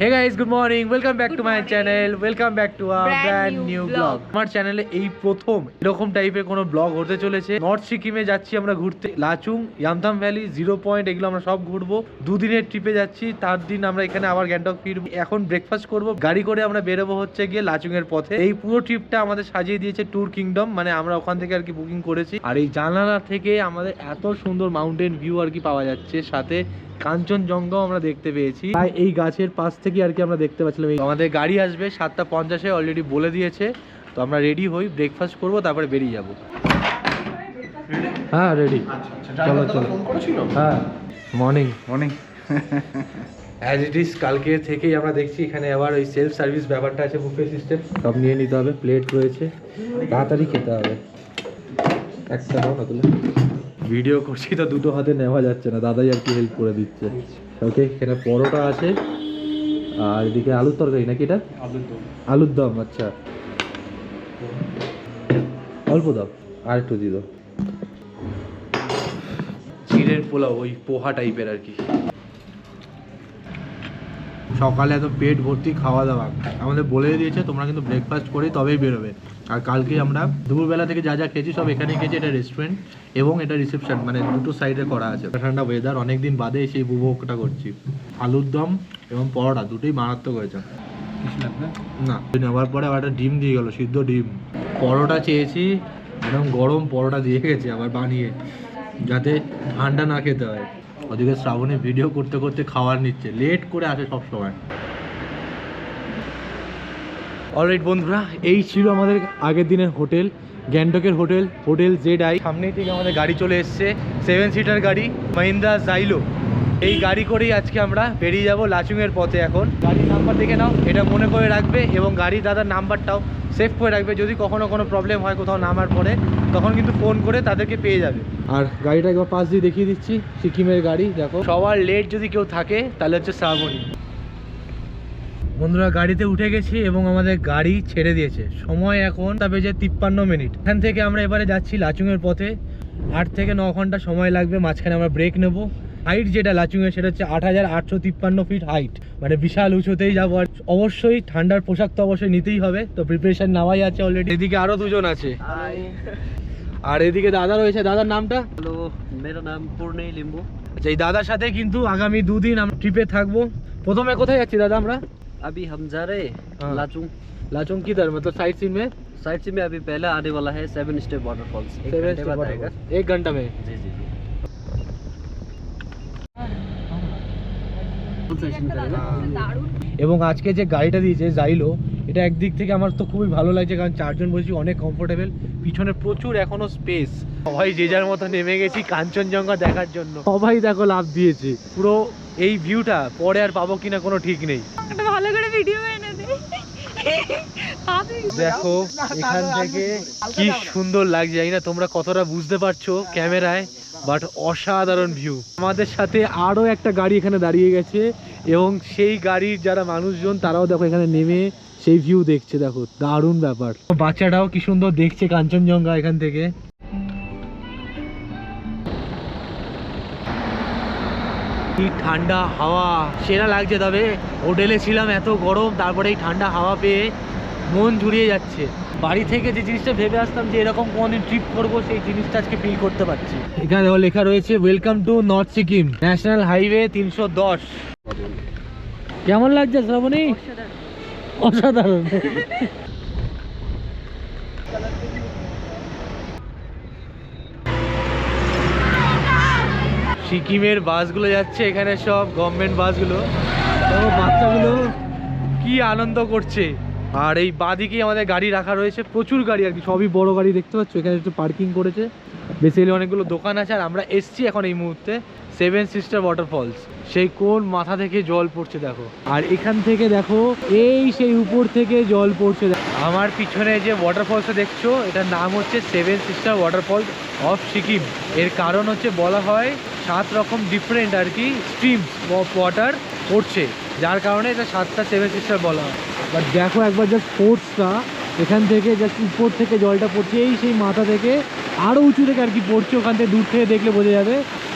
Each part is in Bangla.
Hey guys, good morning. Welcome back to my channel. Welcome back to a brand new vlog. আমার চ্যানেলে এই প্রথম এরকম টাইপের কোনো ব্লগ হতে চলেছে। নর্থ সিকিমে যাচ্ছি আমরা ঘুরতে। লাচুং, ইয়ামথাম ভ্যালি, 0 পয়েন্ট এগুলো আমরা সব ঘুরবো। দুদিনের ট্রিপে যাচ্ছি, তার দিন আমরা এখানে আবার গ্যাংটক ফিরবো। এখন ব্রেকফাস্ট করবো, গাড়ি করে আমরা বেরোবো হচ্ছে গিয়ে লাচুং এর পথে। এই পুরো ট্রিপটা আমাদের সাজিয়ে দিয়েছে ট্যুর কিংডম, মানে আমরা ওখান থেকে আর কি বুকিং করেছি। আর এই জানালা থেকে আমাদের এত সুন্দর মাউন্টেন ভিউ আর কি পাওয়া যাচ্ছে, সাথে কাঞ্চনজঙ্ঘাও আমরা দেখতে পেয়েছি। তাই এই গাছের পাশ থেকে আর কি আমরা দেখতে পাচ্ছিলাম। আমাদের গাড়ি আসবে 7:50 অলরেডি বলে দিয়েছে, তো আমরা রেডি হই, ব্রেকফাস্ট করবো, তারপরে বেরিয়ে যাব। হ্যাঁ রেডি, চলো চলো। হ্যাঁ morning morning. As it is কালকে থেকেই আমরা দেখছি এখানে আবার ওই সেলফ সার্ভিস ব্যাপারটা আছে, বুফে সিস্টেম, সব নিয়ে নিতে হবে। প্লেট রয়েছে, তাড়াতাড়ি খেতে হবে। একটা দাও না তুলে, ভিডিও করছি তো দুটো হাতে নেওয়া যাচ্ছে না, দাদাই আর কি হেল্প করে দিচ্ছে। ওকে, এখানে পরোটা আছে আর এদিকে আলুর তরকারি নাকি এটা? আলুর দম। আচ্ছা অল্প দাও, আর একটু দিয়ে দাও। চিড়ের পোলাও, ওই পোহা টাইপের আর কি। সকালে এত পেট ভর্তি খাওয়া দাওয়া, আমাদের বলে দিয়েছে তোমরা কিন্তু ব্রেকফাস্ট করে তবেই বেরোবে। আর কালকে আমরা দুপুরবেলা থেকে যা যা খেয়েছি সব এখানে খেয়েছি। এটা রেস্টুরেন্ট এবং এটা রিসেপশন, মানে দুটো সাইডে করা আছে। ঠান্ডা ওয়েদার, অনেকদিন বাদে সেই উপভোগটা করছি। আলুর দম এবং পরোটা দুটোই মারাত্মক হয়েছে। না নেওয়ার পরে আবার একটা ডিম দিয়ে গেল, সিদ্ধ ডিম। পরোটা চেয়েছি, একদম গরম পরোটা দিয়ে গেছে আবার বানিয়ে, যাতে ঠান্ডা না খেতে হয়। ওদিকে শ্রাবণী ভিডিও করতে করতে খাবার নিচ্ছে, লেট করে আসে সব সময়। অলরাইট বন্ধুরা, এই ছিল আমাদের আগের দিনের হোটেল, গ্যাংটকের হোটেল ZI। সামনেই থেকে আমাদের গাড়ি চলে এসছে, 7 সিটার গাড়ি, মাহিন্দ্রা জাইলো। এই গাড়ি করেই আজকে আমরা বেরিয়ে যাব লাচুংয়ের পথে। এখন গাড়ির নাম্বার দেখে নাও, এটা মনে করে রাখবে, এবং গাড়ি দাদার নাম্বারটাও সেভ করে রাখবে। যদি কখনো কোনো প্রবলেম হয় কোথাও নামার পরে, তখন কিন্তু ফোন করে তাদেরকে পেয়ে যাবে। আর গাড়িটা একবার পাশ দিয়ে দেখিয়ে দিচ্ছি, সিকিমের গাড়ি। দেখো সবার লেট যদি কেউ থাকে তাহলে হচ্ছে শ্রাবণী। বন্ধুরা গাড়িতে উঠে গেছি এবং আমাদের গাড়ি ছেড়ে দিয়েছে। সময় এখন বেজে 53 মিনিট। এখান থেকে আমরা এবারে যাচ্ছি লাচুংয়ের পথে। 8 থেকে 9 ঘন্টা সময় লাগবে, মাঝখানে আমরা ব্রেক নেব। হাইট যেটা লাচুংয়ের, সেটা হচ্ছে 8853 ফিট হাইট, মানে বিশাল উঁচুতেই যাবো। আর অবশ্যই ঠান্ডার পোশাক তো অবশ্যই নিতেই হবে, তো প্রিপারেশন নেওয়াই আছে অলরেডি। এদিকে আরো দুজন আছে, আর এদিকে দাদা রয়েছে। দাদার নামটা? হ্যালো, মেরা নাম পূর্ণে লিম্বু। আচ্ছা, এই দাদার সাথে কিন্তু আগামী 2 দিন আমরা ট্রিপে থাকবো। প্রথমে কোথায় যাচ্ছি দাদা আমরা? अभी हम जा रहे हैं लाचुंग। लाचुंग किधर, मतलब साइट सीन में? साइट से में अभी पहले आने वाला है 7 स्टेप वाटरफॉल्स। 7 स्टेप वाटरफॉल्स 1 घंटा में। जी जी जी। এবং আজকে যে গাড়িটা দিয়েছে জাইলো, এটা একদিক থেকে আমার তো খুবই ভালো লাগছে, কারণ 4 জন বসেছি, অনেক কমফোর্টেবল। পিছনে প্রচুর এখনো স্পেস। সবাই যে যার মতো নেমে গেছি কাঞ্চনজঙ্ঘা দেখার জন্য। সবাই দেখো লাভ দিয়েছে। পুরো এই ভিউটা পরে আর পাবো কিনা কোনো ঠিক নেই। একটা ভালো করে ভিডিও এনে দে। দেখো এখান থেকে কি সুন্দর লাগছে, জানি না তোমরা কতটা বুঝতে পারছো ক্যামেরায়, বাট অসাধারণ ভিউ। আমাদের সাথে আরো একটা গাড়ি এখানে দাঁড়িয়ে গেছে, এবং সেই গাড়ির যারা মানুষজন তারাও দেখো এখানে নেমে সেই ভিউ দেখছে। দেখো দারুণ ব্যাপার। বাচ্চাটাও কি সুন্দর দেখছে কাঞ্চনজঙ্ঘা এখান থেকে। কি ঠান্ডা হাওয়া, সেরা লাগছে। তবে হোটেলে ছিলাম, এত গরম, তারপরে এই ঠান্ডা হাওয়া পেয়ে মন জুড়িয়ে যাচ্ছে। বাড়ি থেকে যে জিনিসটা ভেবে আসতাম যে এরকম কোনদিন ট্রিপ করবো, সেই জিনিসটা আজকে ফিল করতে পারছি। এখানে লেখা রয়েছে welcome to north Sikkim, national highway 310। কেমন লাগছে শ্রাবণী? অসাধারণ। সিকিমের বাসগুলো যাচ্ছে, এখানে সব গভর্নমেন্ট বাসগুলো। বাচ্চাগুলো কি আনন্দ করছে। আর এই বাদিকে আমাদের গাড়ি রাখা রয়েছে, প্রচুর গাড়ি আর কি, সবই বড় গাড়ি দেখতে পাচ্ছ। এখানে একটু পার্কিং করেছে, বেসিক্যালি অনেকগুলো দোকান আছে। আর আমরা এসছি এখন এই মুহূর্তে 7 সিস্টার ওয়াটারফলস। সেই কোন মাথা থেকে জল পড়ছে দেখো, আর এখান থেকে দেখো এই সেই উপর থেকে জল পড়ছে। আমার পিছনে যে ওয়াটারফলসটা দেখছো, এটার নাম হচ্ছে 7 সিস্টার ওয়াটারফলস অফ সিকিম। এর কারণ হচ্ছে বলা হয় 7 রকম ডিফারেন্ট আর কি স্ট্রিমস অফ ওয়াটার পড়ছে, যার কারণে এটা 7টা 7 সিস্টার বলা হয়। বাট দেখো একবার জাস্ট ফোর্সটা, এখান থেকে জাস্ট উপর থেকে জলটা পড়ছে, এই সেই মাথা থেকে আরও উঁচু থেকে আর কি পড়ছে। ওখান থেকে দূর থেকে দেখলে বোঝা যাবে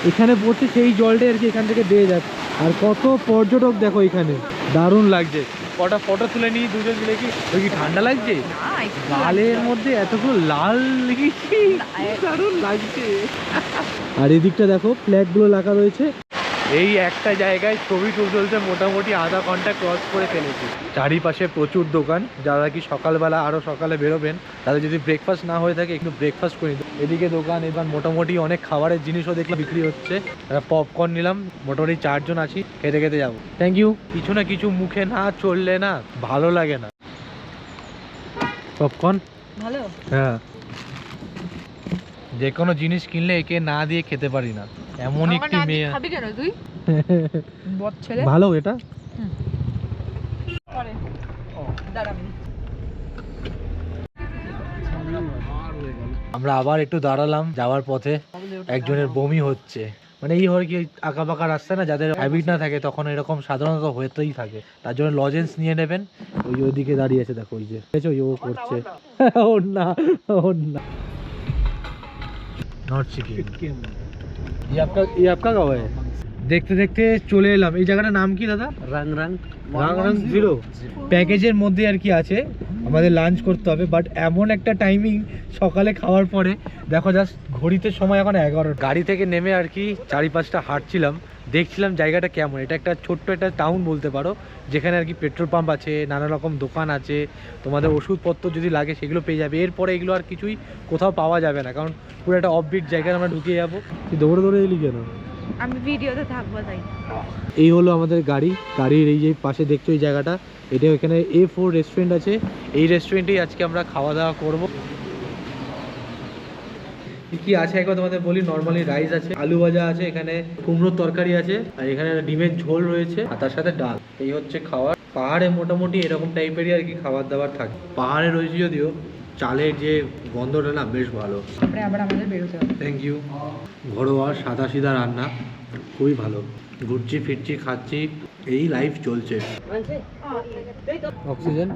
এখানে পড়ছে, সেই জলটা আর কি এখান থেকে দিয়ে যাচ্ছে। আর কত পর্যটক দেখো এখানে। দারুণ লাগছে। কটা ফটো তুলে নিই দুজন মিলে। কি ওই কি ঠান্ডা লাগছে? গালের মধ্যে এতগুলো লাল লেগেছি, দারুণ লাগছে। আর এদিকটা দেখো ফ্ল্যাগগুলো লাগা রয়েছে। এই একটা জায়গায় ছবি তুলতে মোটামুটি আধা ঘন্টা ক্রস করে ফেলেছি। চারিপাশে প্রচুর দোকান। যারা কি সকালবেলা আরও সকালে বেরোবেন তাদের যদি ব্রেকফাস্ট না হয়ে থাকে একটু ব্রেকফাস্ট করে নিতে। এদিকে দোকান, এবার মোটামুটি অনেক খাবারের জিনিসও দেখলাম বিক্রি হচ্ছে। পপকর্ন নিলাম, মোটামুটি 4 জন আছি, খেতে খেতে যাবো। Thank you. কিছু না কিছু মুখে না চললে না ভালো লাগে না। পপকর্ন ভালো। হ্যাঁ, যে কোনো জিনিস কিনলে একে না দিয়ে খেতে পারি না, এমন একটি মেয়ে। খাবি কেন তুই? বদ ছেলে। ভালো এটা। পরে দাঁড়াবি। আমরা আবার একটু দাঁড়ালাম যাওয়ার পথে। একজনের বমি হচ্ছে, মানে এই হয় কি আঁকা বাঁকা রাস্তা না, যাদের হ্যাবিট না থাকে তখন এরকম সাধারণত হতেই থাকে। তার জন্য লজেন্স নিয়ে নেবেন। ওই যে ওইদিকে দাঁড়িয়ে আছে, দেখো ওই যে ওই ও করছে। ওর না, ওর না। Not chicken. ये आपका गाँव है? দেখতে দেখতে চলে এলাম। এই জায়গাটার নাম কি দাদা? রাং জিরো। প্যাকেজের মধ্যে আর কি আছে, আমাদের লাঞ্চ করতে হবে। বাট এমন একটা টাইমিং সকালে খাওয়ার পরে, দেখো জাস্ট ঘড়িতে সময় এখন 11। গাড়ি থেকে নেমে আর কি 4-5টা হাঁটছিলাম, দেখছিলাম জায়গাটা কেমন। এটা একটা ছোট্ট একটা টাউন বলতে পারো, যেখানে আর কি পেট্রোল পাম্প আছে, নানা রকম দোকান আছে, তোমাদের ওষুধপত্র যদি লাগে সেগুলো পেয়ে যাবে। এরপরে এগুলো আর কিছুই কোথাও পাওয়া যাবে না, কারণ পুরো একটা অফবিট জায়গায় আমরা ঢুকে যাবো। তুই দৌড়ে দৌড়ে এলি কেন? আমি ভিডিওতে থাকবো তাই। এই হলো আমাদের গাড়ি। গাড়ির এই যে পাশে দেখছো এই জায়গাটা, এটা এখানে A4 রেস্টুরেন্ট আছে। এই রেস্টুরেন্টেই আজকে আমরা খাওয়া দাওয়া করবো। কি আছে একবার তোমাদের বলি। নর্মালি রাইস আছে, আলু ভাজা আছে, এখানে কুমড়োর তরকারি আছে, আর এখানে ডিমের ঝোল রয়েছে, আর তার সাথে ডাল। এই হচ্ছে খাবার। পাহাড়ে মোটামুটি এরকম টাইপেরই আর কি খাবার দাবার থাকে। পাহাড়ে রয়েছে যদিও, চালের যে গন্ধটা না বেশ ভালো। তারপরে আবার আমাদের বেরোতে হবে। Thank you. ঘরোয়া সাদা সিধা রান্না, খুবই ভালো। ঘুরছি ফিরছি খাচ্ছি, এই লাইফ চলছে। ऑक्सीजन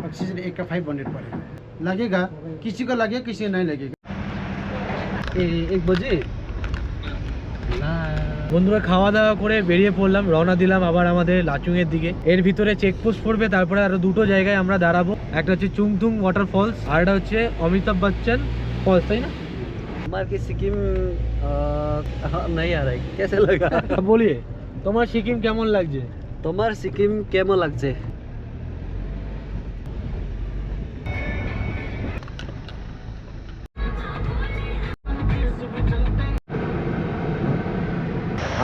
ऑक्सीजन एक का 500 पड़ेगा, लगेगा किसी को लगे किसी को नहीं लगेगा। 1 बजे বন্ধুরা খাওয়া দাওয়া করে বেরিয়ে পড়লাম, রওনা দিলাম আবার আমাদের লাচুং এর দিকে। এর ভিতরে চেকপোস্ট পড়বে, তারপরে আরো দুটো জায়গায় আমরা দাঁড়াবো। একটা হচ্ছে চুংথুং ওয়াটারফলস, আর একটা হচ্ছে অমিতাভ বচ্চন ফলস, তাই না? हमारे की सिक्किम नहीं आ रहा है, कैसे लगा? বলিয়ে তোমার সিকিম কেমন লাগছে? তোমার সিকিম কেমন লাগছে?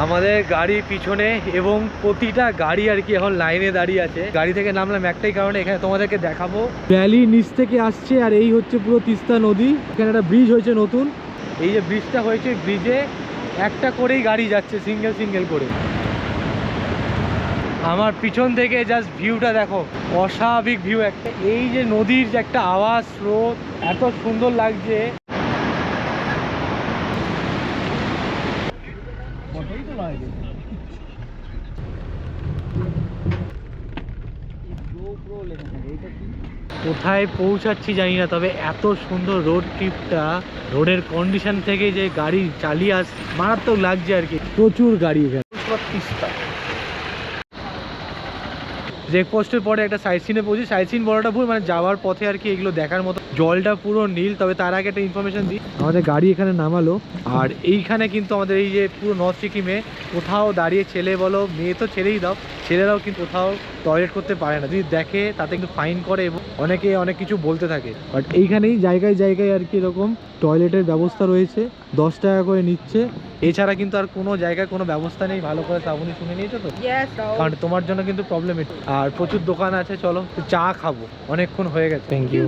আমাদের গাড়ি পিছনে, এবং প্রতিটা গাড়ি আর কি এখন লাইনে দাঁড়িয়ে আছে। গাড়ি থেকে নামলাম একটাই কারণে, এখানে তোমাদেরকে দেখাবো। ভ্যালি নিচ থেকে আসছে, আর এই হচ্ছে পুরো তিস্তা নদী। এখানে একটা ব্রিজ হয়েছে নতুন। এই যে ব্রিজটা হয়েছে, ব্রিজে একটা করেই গাড়ি যাচ্ছে, সিঙ্গেল সিঙ্গেল করে। আমার পিছন থেকে জাস্ট ভিউটা দেখো, অস্বাভাবিক ভিউ একটা। এই যে নদীর যে একটা আওয়াজ, স্রোত, এত সুন্দর লাগছে। কোথায় পৌঁছাচ্ছি জানি না, তবে এত সুন্দর রোড ট্রিপটা, রোডের কন্ডিশন থেকে যে গাড়ি চালিয়ে আস, মারাত্মক লাগছে আর কি। প্রচুর গাড়ি এখানে। চেকপোস্টের পরে একটা সাইট সিনে পৌঁছি। সাইট সিন বড়টা ভুল, মানে যাওয়ার পথে আর কি এগুলো দেখার মতো। জলটা পুরো নীল। তবে তার আগে একটা ইনফরমেশন দিই, আমাদের গাড়ি এখানে নামালো, আর এইখানে কিন্তু আমাদের এই যে পুরো নর্থ সিকিমে কোথাও দাঁড়িয়ে, ছেলে বলো মেয়ে তো ছেড়েই দাও, ছেলেরাও কিন্তু কোথাও টয়লেট করতে পারে না। যদি দেখে তাতে কিন্তু ফাইন করে, এবং অনেকে অনেক কিছু বলতে থাকে। বাট এইখানেই জায়গায় জায়গায় আর কি এরকম টয়লেটের ব্যবস্থা রয়েছে, 10 টাকা করে নিচ্ছে। এছাড়া কিন্তু আর কোনো জায়গায় কোনো ব্যবস্থা নেই। ভালো করে শ্রাবণী শুনে নিয়েছো তো, কারণ তোমার জন্য কিন্তু প্রবলেম। আর প্রচুর দোকান আছে, চলো চা খাবো, অনেকক্ষণ হয়ে গেছে। Thank you.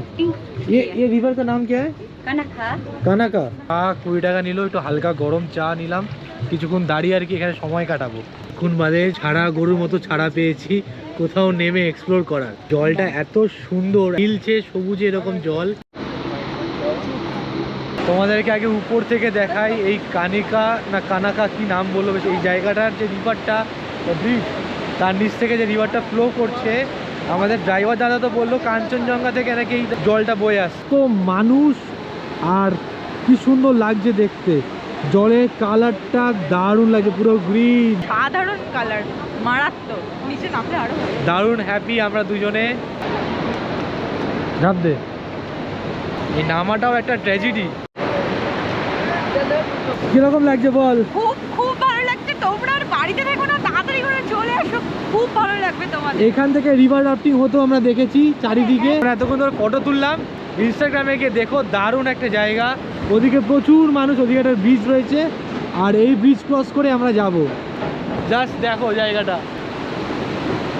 ये रिवर का नाम क्या है? কানাকা। চা 20 টাকা নিল, একটু হালকা গরম চা নিলাম। কিছুক্ষণ দাঁড়িয়ে আর কি এখানে সময় কাটাবো। এখন বাদে ছাড়া গরুর মতো ছাড়া পেয়েছি কোথাও নেমে এক্সপ্লোর করার। জলটা এত সুন্দর, নীলচে সবুজে এরকম জল। তোমাদেরকে আগে উপর থেকে দেখাই, এই কানিকা না কানাকা কি নাম বললো বেশ, এই জায়গাটার যে রিভারটা, ব্রিজ, তার নিচ থেকে যে রিভারটা ফ্লো করছে। আমাদের ড্রাইভার দাদা তো বললো কাঞ্চনজঙ্ঘা থেকে নাকি এই জলটা বয়ে আসে। তো মানুষ, আর কি সুন্দর লাগছে দেখতে। জলের কালারটা দারুণ লাগছে, পুরো গ্রিন, সাধারণ কালার, মারাত্মক। নিচে নামলে আরো ভালো। দারুণ হ্যাপি আমরা দুজনে। ঝাঁপ দে। এই নামাটাও একটা ট্র্যাজেডি। কিরকম লাগছে বল? খুব খুব ভালো লাগছে। তোমরা আর বাড়িতে থেকো না, তাড়াতাড়ি করে চলে আসো, খুব ভালো লাগবে তোমাদের। এখান থেকে রিভার রাফটিং হতো আমরা দেখেছি চারিদিকে। আমরা এতক্ষণ ধরে ফটো তুললাম, ইনস্টাগ্রামে গিয়ে দেখো দারুণ একটা জায়গা। ওদিকে প্রচুর মানুষ, ওদিকে একটা ব্রিজ রয়েছে, আর এই ব্রিজ ক্রস করে আমরা যাব। জাস্ট দেখো জায়গাটা,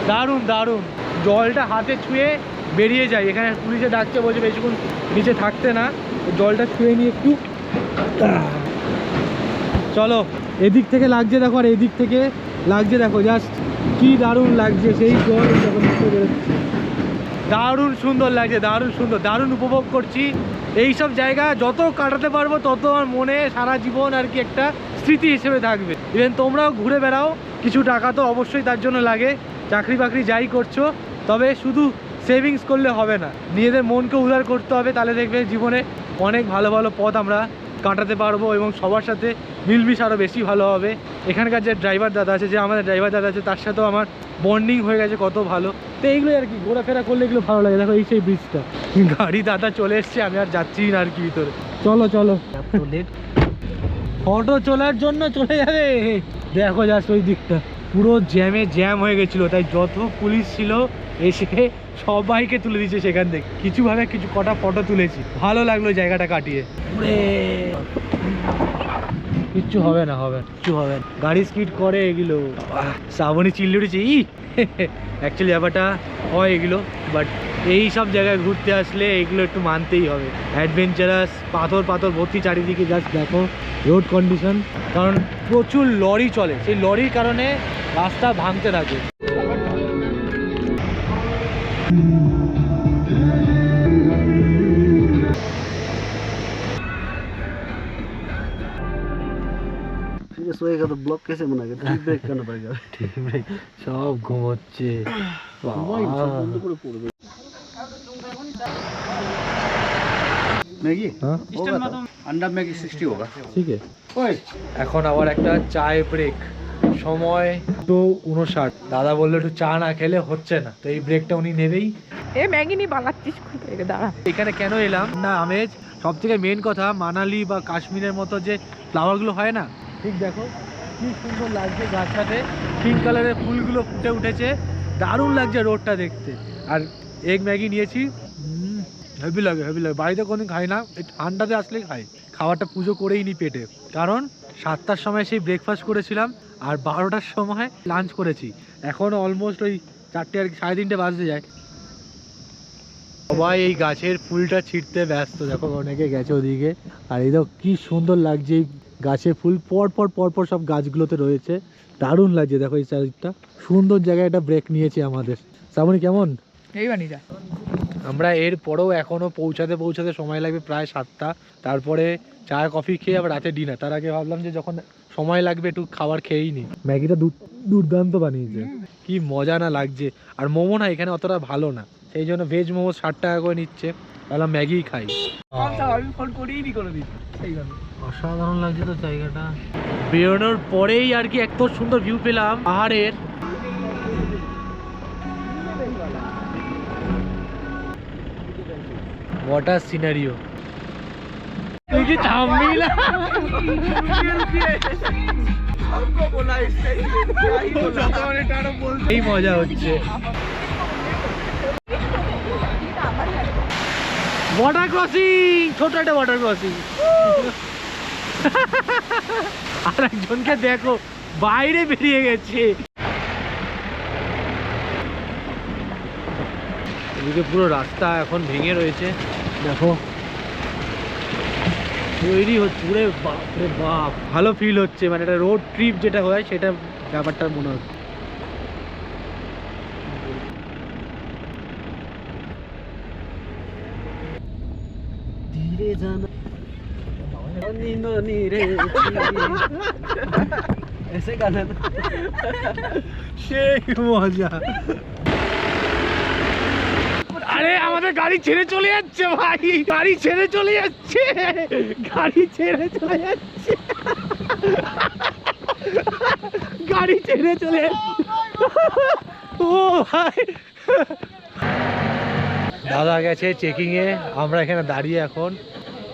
দারুণ দারুণ। জলটা হাতে ছুঁয়ে বেরিয়ে যায়। এখানে পুলিশে ডাকছে, বলছে বেশিক্ষণ নিচে থাকতে না, জলটা ছুঁয়ে নিয়ে একটু। চলো, এদিক থেকে লাগছে দেখো, আর এদিক থেকে লাগছে দেখো, জাস্ট কি দারুণ লাগছে। সেই জল যখন নিচে বেরোচ্ছে, দারুণ সুন্দর লাগছে, দারুণ সুন্দর, দারুণ উপভোগ করছি। এইসব জায়গা যত কাটাতে পারবো তত আমার মনে সারা জীবন আর কি একটা স্মৃতি হিসেবে থাকবে। ইভেন তোমরাও ঘুরে বেড়াও, কিছু টাকা তো অবশ্যই তার জন্য লাগে, চাকরি বাকরি যাই করছো, তবে শুধু সেভিংস করলে হবে না, নিজেদের মনকে উদার করতে হবে। তাহলে দেখবে জীবনে অনেক ভালো ভালো পথ আমরা কাটাতে পারবো এবং সবার সাথে মিলমিশ আরও বেশি ভালো হবে। এখানকার যে ড্রাইভার দাদা আছে, যে আমাদের ড্রাইভার দাদা আছে, তার সাথেও আমার বন্ডিং হয়ে গেছে কত ভালো। তো এইগুলোই আর কি, ঘোরাফেরা করলে এগুলো ভালো লাগে। দেখো এই সেই ব্রিজটা, গাড়ি দাদা চলে এসছে, আমি আর যাচ্ছি না আর কি ভিতরে। চলো চলো, ফটো তোলার জন্য চলে যাবে। দেখো জাস্ট ওই দিকটা পুরো জ্যামে জ্যাম হয়ে গেছিলো, তাই যত পুলিশ ছিল এসে সবাইকে তুলে দিচ্ছে সেখান থেকে। কিছুভাবে কিছু কটা ফটো তুলেছি, ভালো লাগলো জায়গাটা কাটিয়ে। কিচ্ছু হবে না, হবে কিচ্ছু হবে না, গাড়ি স্পিড করে এগুলো। শ্রাবণী চিল্লি উঠেছে। অ্যাকচুয়ালি ব্যাপারটা হয় এগুলো, বাট এই সব জায়গায় ঘুরতে আসলে এগুলো একটু মানতেই হবে। অ্যাডভেঞ্চারাস, পাথর পাথর ভর্তি চারিদিকে, জাস্ট দেখো রোড কন্ডিশন, কারণ প্রচুর লরি চলে, সেই লরির কারণে রাস্তা ভাঙতে থাকে। सोएगा तो ब्लॉग कैसे बनाएगा? टी ब्रेक करना पड़ेगा। সব ঘুমোচ্ছে। मैगी हाँ? होगा तो अंडा मैगी 60 होगा। ঠিক আছে, ओए এখন আবার একটা চায় ব্রেক, সময় 2:59। দাদা বললো একটু চা না খেলে হচ্ছে না, তো এই ব্রেকটা উনি নেবেই। এ ম্যাগি নিয়ে বানাচ্ছিস কোথায়? দাঁড়া, এখানে কেন এলাম না, আমেজ সব থেকে মেন কথা, মানালি বা কাশ্মীরের মতো যে ফ্লাওয়ারগুলো হয় না, ঠিক দেখো কি সুন্দর লাগছে, গাছটাতে পিঙ্ক কালারের ফুলগুলো ফুটে উঠেছে, দারুণ লাগছে রোডটা দেখতে। আর এগ ম্যাগি নিয়েছি, হেভি লাগে হেভি লাগে। বাড়িতে কোনোদিন খাই না, এই ঠান্ডাতে আসলেই খাই। খাবারটা পুজো করেই নি পেটে, কারণ 7টার সময় সেই ব্রেকফাস্ট করেছিলাম, আর 12টার সময় লাঞ্চ করেছি। এখন অলমোস্ট ওই 4টে আর 3:30 বাজতে যায়। সবাই এই গাছের ফুলটা ছিঁড়তে ব্যস্ত, দেখো অনেকে গেছে ওদিকে। আর এই দেখো কি সুন্দর লাগছে, এই গাছের ফুল পর পর সব গাছগুলোতে রয়েছে, দারুণ লাগছে। দেখো এই চারিদিকটা সুন্দর জায়গায় একটা ব্রেক নিয়েছে আমাদের। শ্রাবণী কেমন? এই বানি যা। আমরা এর পরেও এখনো পৌঁছাতে সময় লাগবে প্রায় 7টা। তারপরে চা কফি খেয়ে আবার রাতে ডিনার। তার আগে ভাবলাম যে যখন সময় লাগবে একটু খাবার খেয়েই নি। ম্যাগিটা দুর্দান্ত বানিয়েছে, কি মজা না লাগছে। আর মোমো না এখানে অতটা ভালো না, সেই জন্য ভেজ মোমো 60 টাকা করে নিচ্ছে, তাহলে ম্যাগি খাই। আমি ফোন করিই নি কোনোদিন। অসাধারণ লাগছে তো জায়গাটা। বেরোনোর পরেই আর কি এত সুন্দর ভিউ পেলাম পাহাড়ের। ওয়াটার সিনারিও, তুই কি থামবি না? এই মজা হচ্ছে। ওয়াটার ক্রসিং, ছোট একটা ওয়াটার ক্রসিং। আর একজনকে দেখো বাইরে বেরিয়ে গেছে। এদিকে পুরো রাস্তা এখন ভেঙে রয়েছে, দেখো তৈরি হচ্ছে। পুরে বাপরে বাপ, ভালো ফিল হচ্ছে, মানে একটা রোড ট্রিপ যেটা হয় সেটা ব্যাপারটা মনে হচ্ছে। धीरे जाना नी रे ऐसे गाना था। সেই মজা। আরে আমাদের আমাদের গাড়ি ছেড়ে চলে যাচ্ছে ভাই, গাড়ি ছেড়ে চলে যাচ্ছে, গাড়ি ছেড়ে চলে যাচ্ছে, গাড়ি ছেড়ে চলে যাচ্ছে। ও ভাই, দাদা গেছে চেকিং এ, আমরা এখানে দাঁড়িয়ে এখন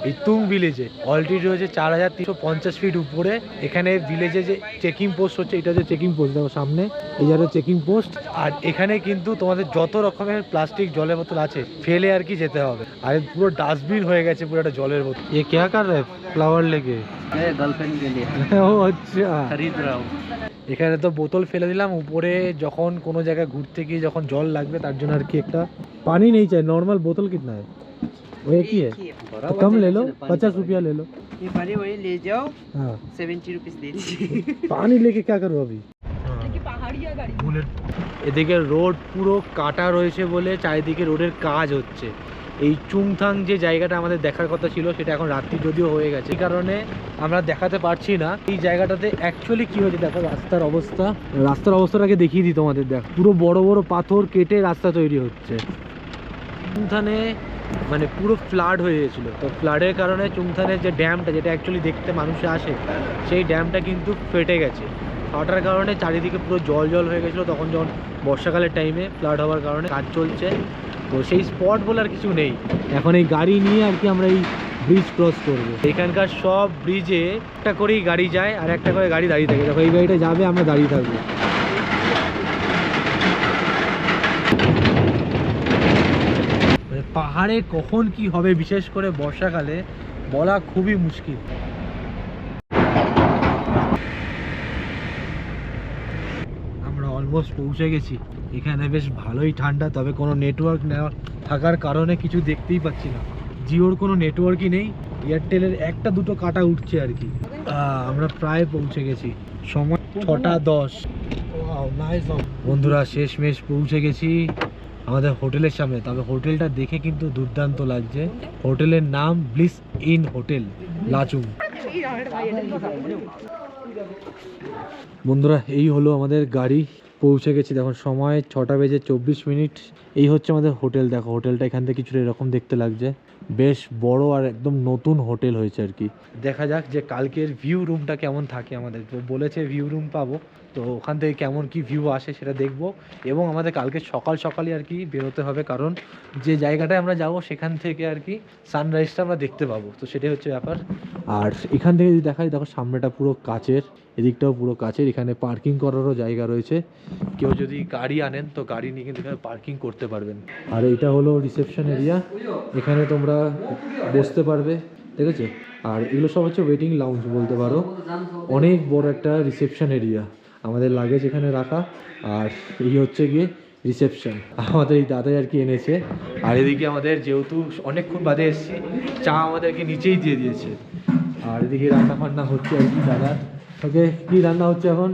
এই তুং ভিলেজে। অলরেডি রয়েছে 4350 ফিট উপরে। এখানে ভিলেজে যে চেকিং পোস্ট হচ্ছে, এটা হচ্ছে চেকিং পোস্ট, দেখো সামনে এই যারা চেকিং পোস্ট। আর এখানে কিন্তু তোমাদের যত রকমের প্লাস্টিক জলের বোতল আছে ফেলে আর কি যেতে হবে। আর পুরো ডাস্টবিন হয়ে গেছে পুরো একটা জলের বোতল। এ কে কর রে ফ্লাওয়ার লেগে? गर्लफ्रेंड के लिए ও আচ্ছা, खरीद रहा हूँ। এখানে তো বোতল ফেলে দিলাম উপরে, যখন কোনো জায়গায় ঘুরতে গিয়ে যখন জল লাগবে তার জন্য আর কি। একটা পানি নেই চাই, नॉर्मल बोतल कितना है? वो एक ही है, तो कम ले लो, 50 रुपया ले लो। ये बड़ी वही ले जाओ, हाँ, 70 रुपीस दे दीजिए। पानी लेके क्या करो अभी? কি পাহাড়িয়া গাড়ি। এদিকে রোড পুরো কাটা রয়েছে বলে চারিদিকে রোডের কাজ হচ্ছে। এই চুংথাং যে জায়গাটা আমাদের দেখার কথা ছিল সেটা এখন রাত্রি যদিও হয়ে গেছে, এই কারণে আমরা দেখাতে পারছি না। এই জায়গাটাতে অ্যাকচুয়ালি কি হয়েছে দেখো, রাস্তার অবস্থাটাকে দেখিয়ে দিই তোমাদের। দেখ পুরো বড় বড় পাথর কেটে রাস্তা তৈরি হচ্ছে। চুংথানে মানে পুরো ফ্লাড হয়ে গেছিলো, তো ফ্লাডের কারণে চুংথানের যে ড্যামটা, যেটা অ্যাকচুয়ালি দেখতে মানুষে আসে, সেই ড্যামটা কিন্তু ফেটে গেছে। ফাটার কারণে চারিদিকে পুরো জল জল হয়ে গেছিলো। তখন যখন বর্ষাকালের টাইমে ফ্লাড হওয়ার কারণে কাজ চলছে, তো সেই স্পট বলে আর কিছু নেই। এখন এই গাড়ি নিয়ে আর কি আমরা এই ব্রিজ ক্রস করবো। এখানকার সব ব্রিজে একটা করেই গাড়ি যায় আর একটা করে গাড়ি দাঁড়িয়ে থাকে। দেখো এই গাড়িটা যাবে, আমরা দাঁড়িয়ে থাকবো। পাহাড়ে কখন কি হবে বিশেষ করে বর্ষাকালে বলা খুবই মুশকিল। আমরা অলমোস্ট পৌঁছে গেছি। এখানে বেশ ভালোই ঠান্ডা, তবে কোনো নেটওয়ার্ক না থাকার কারণে কিছু দেখতেই পাচ্ছি না। জিওর কোনো নেটওয়ার্কই নেই, এয়ারটেলের একটা দুটো কাটা উঠছে আর কি। আমরা প্রায় পৌঁছে গেছি, সময় 6:10। বন্ধুরা শেষমেশ পৌঁছে গেছি আমাদের হোটেলের সামনে। তবে হোটেলটা দেখে কিন্তু দুর্দান্ত লাগছে। হোটেলের নাম ব্লিস ইন হোটেল লাচুং। বন্ধুরা এই হলো আমাদের গাড়ি, পৌঁছে গেছি। দেখো সময় 6:24। এই হচ্ছে আমাদের হোটেল। দেখো হোটেলটা এখান থেকে কিছুটা এরকম দেখতে লাগছে, বেশ বড় আর একদম নতুন হোটেল হয়েছে আর কি। দেখা যাক যে কালকের ভিউ রুমটা কেমন থাকে। আমাদের তো বলেছে ভিউ রুম পাবো, তো ওখান থেকে কেমন কি ভিউ আসে সেটা দেখবো। এবং আমাদের কালকে সকালই আর কি বেরোতে হবে, কারণ যে জায়গাটায় আমরা যাব সেখান থেকে আর কি সানরাইজটা আমরা দেখতে পাবো। তো সেটাই হচ্ছে ব্যাপার। আর এখান থেকে যদি দেখাই, দেখো সামনেটা পুরো কাচের, এদিকটাও পুরো কাচের। এখানে পার্কিং করারও জায়গা রয়েছে, কেউ যদি গাড়ি আনেন তো গাড়ি নিয়ে কিন্তু এখানে পার্কিং করতে পারবেন। আর এটা হলো রিসেপশন এরিয়া, এখানে তোমরা বসতে পারবে, ঠিক আছে। আর এগুলো সব হচ্ছে ওয়েটিং লাউঞ্জ বলতে পারো। অনেক বড় একটা রিসেপশন এরিয়া, আমাদের লাগেজ এখানে রাখা। আর এই হচ্ছে গিয়ে রিসেপশন, আমাদের এই দাদাই আর কি এনেছে। আর এদিকে আমাদের যেহেতু অনেকক্ষণ বাদে এসেছি, চা আমাদেরকে নিচেই দিয়ে দিয়েছে। আর এদিকে রান্না বান্না হচ্ছে আর কি দাদা। ওকে, কি রান্না হচ্ছে এখন?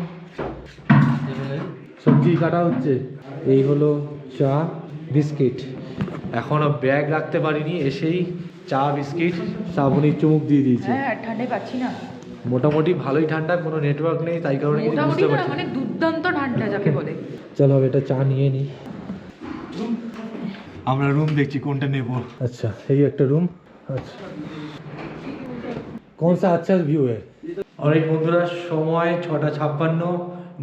সবজি কাটা হচ্ছে। এই হলো চা, বিস্কিট। এখনো ব্যাগ রাখতে পারিনি, এসেই চা বিস্কিট শ্রাবণীর চুমুক দিয়ে দিয়েছে। হ্যাঁ ঠান্ডায় পাচ্ছি না। মোটামুটি ভালোই ঠান্ডা, কোনো নেটওয়ার্ক নেই তাই কারণে কিছু বুঝতে পারছি না। মানে দুর্দান্ত ঠান্ডা যাকে বলে। চলো এটা চা নিয়ে নিই। আমরা রুম দেখছি কোনটা নেব। আচ্ছা এই একটা রুম। আচ্ছা কোন সা আচ্ছা ভিউ है। অনেক বন্ধুরা সময় 6:56,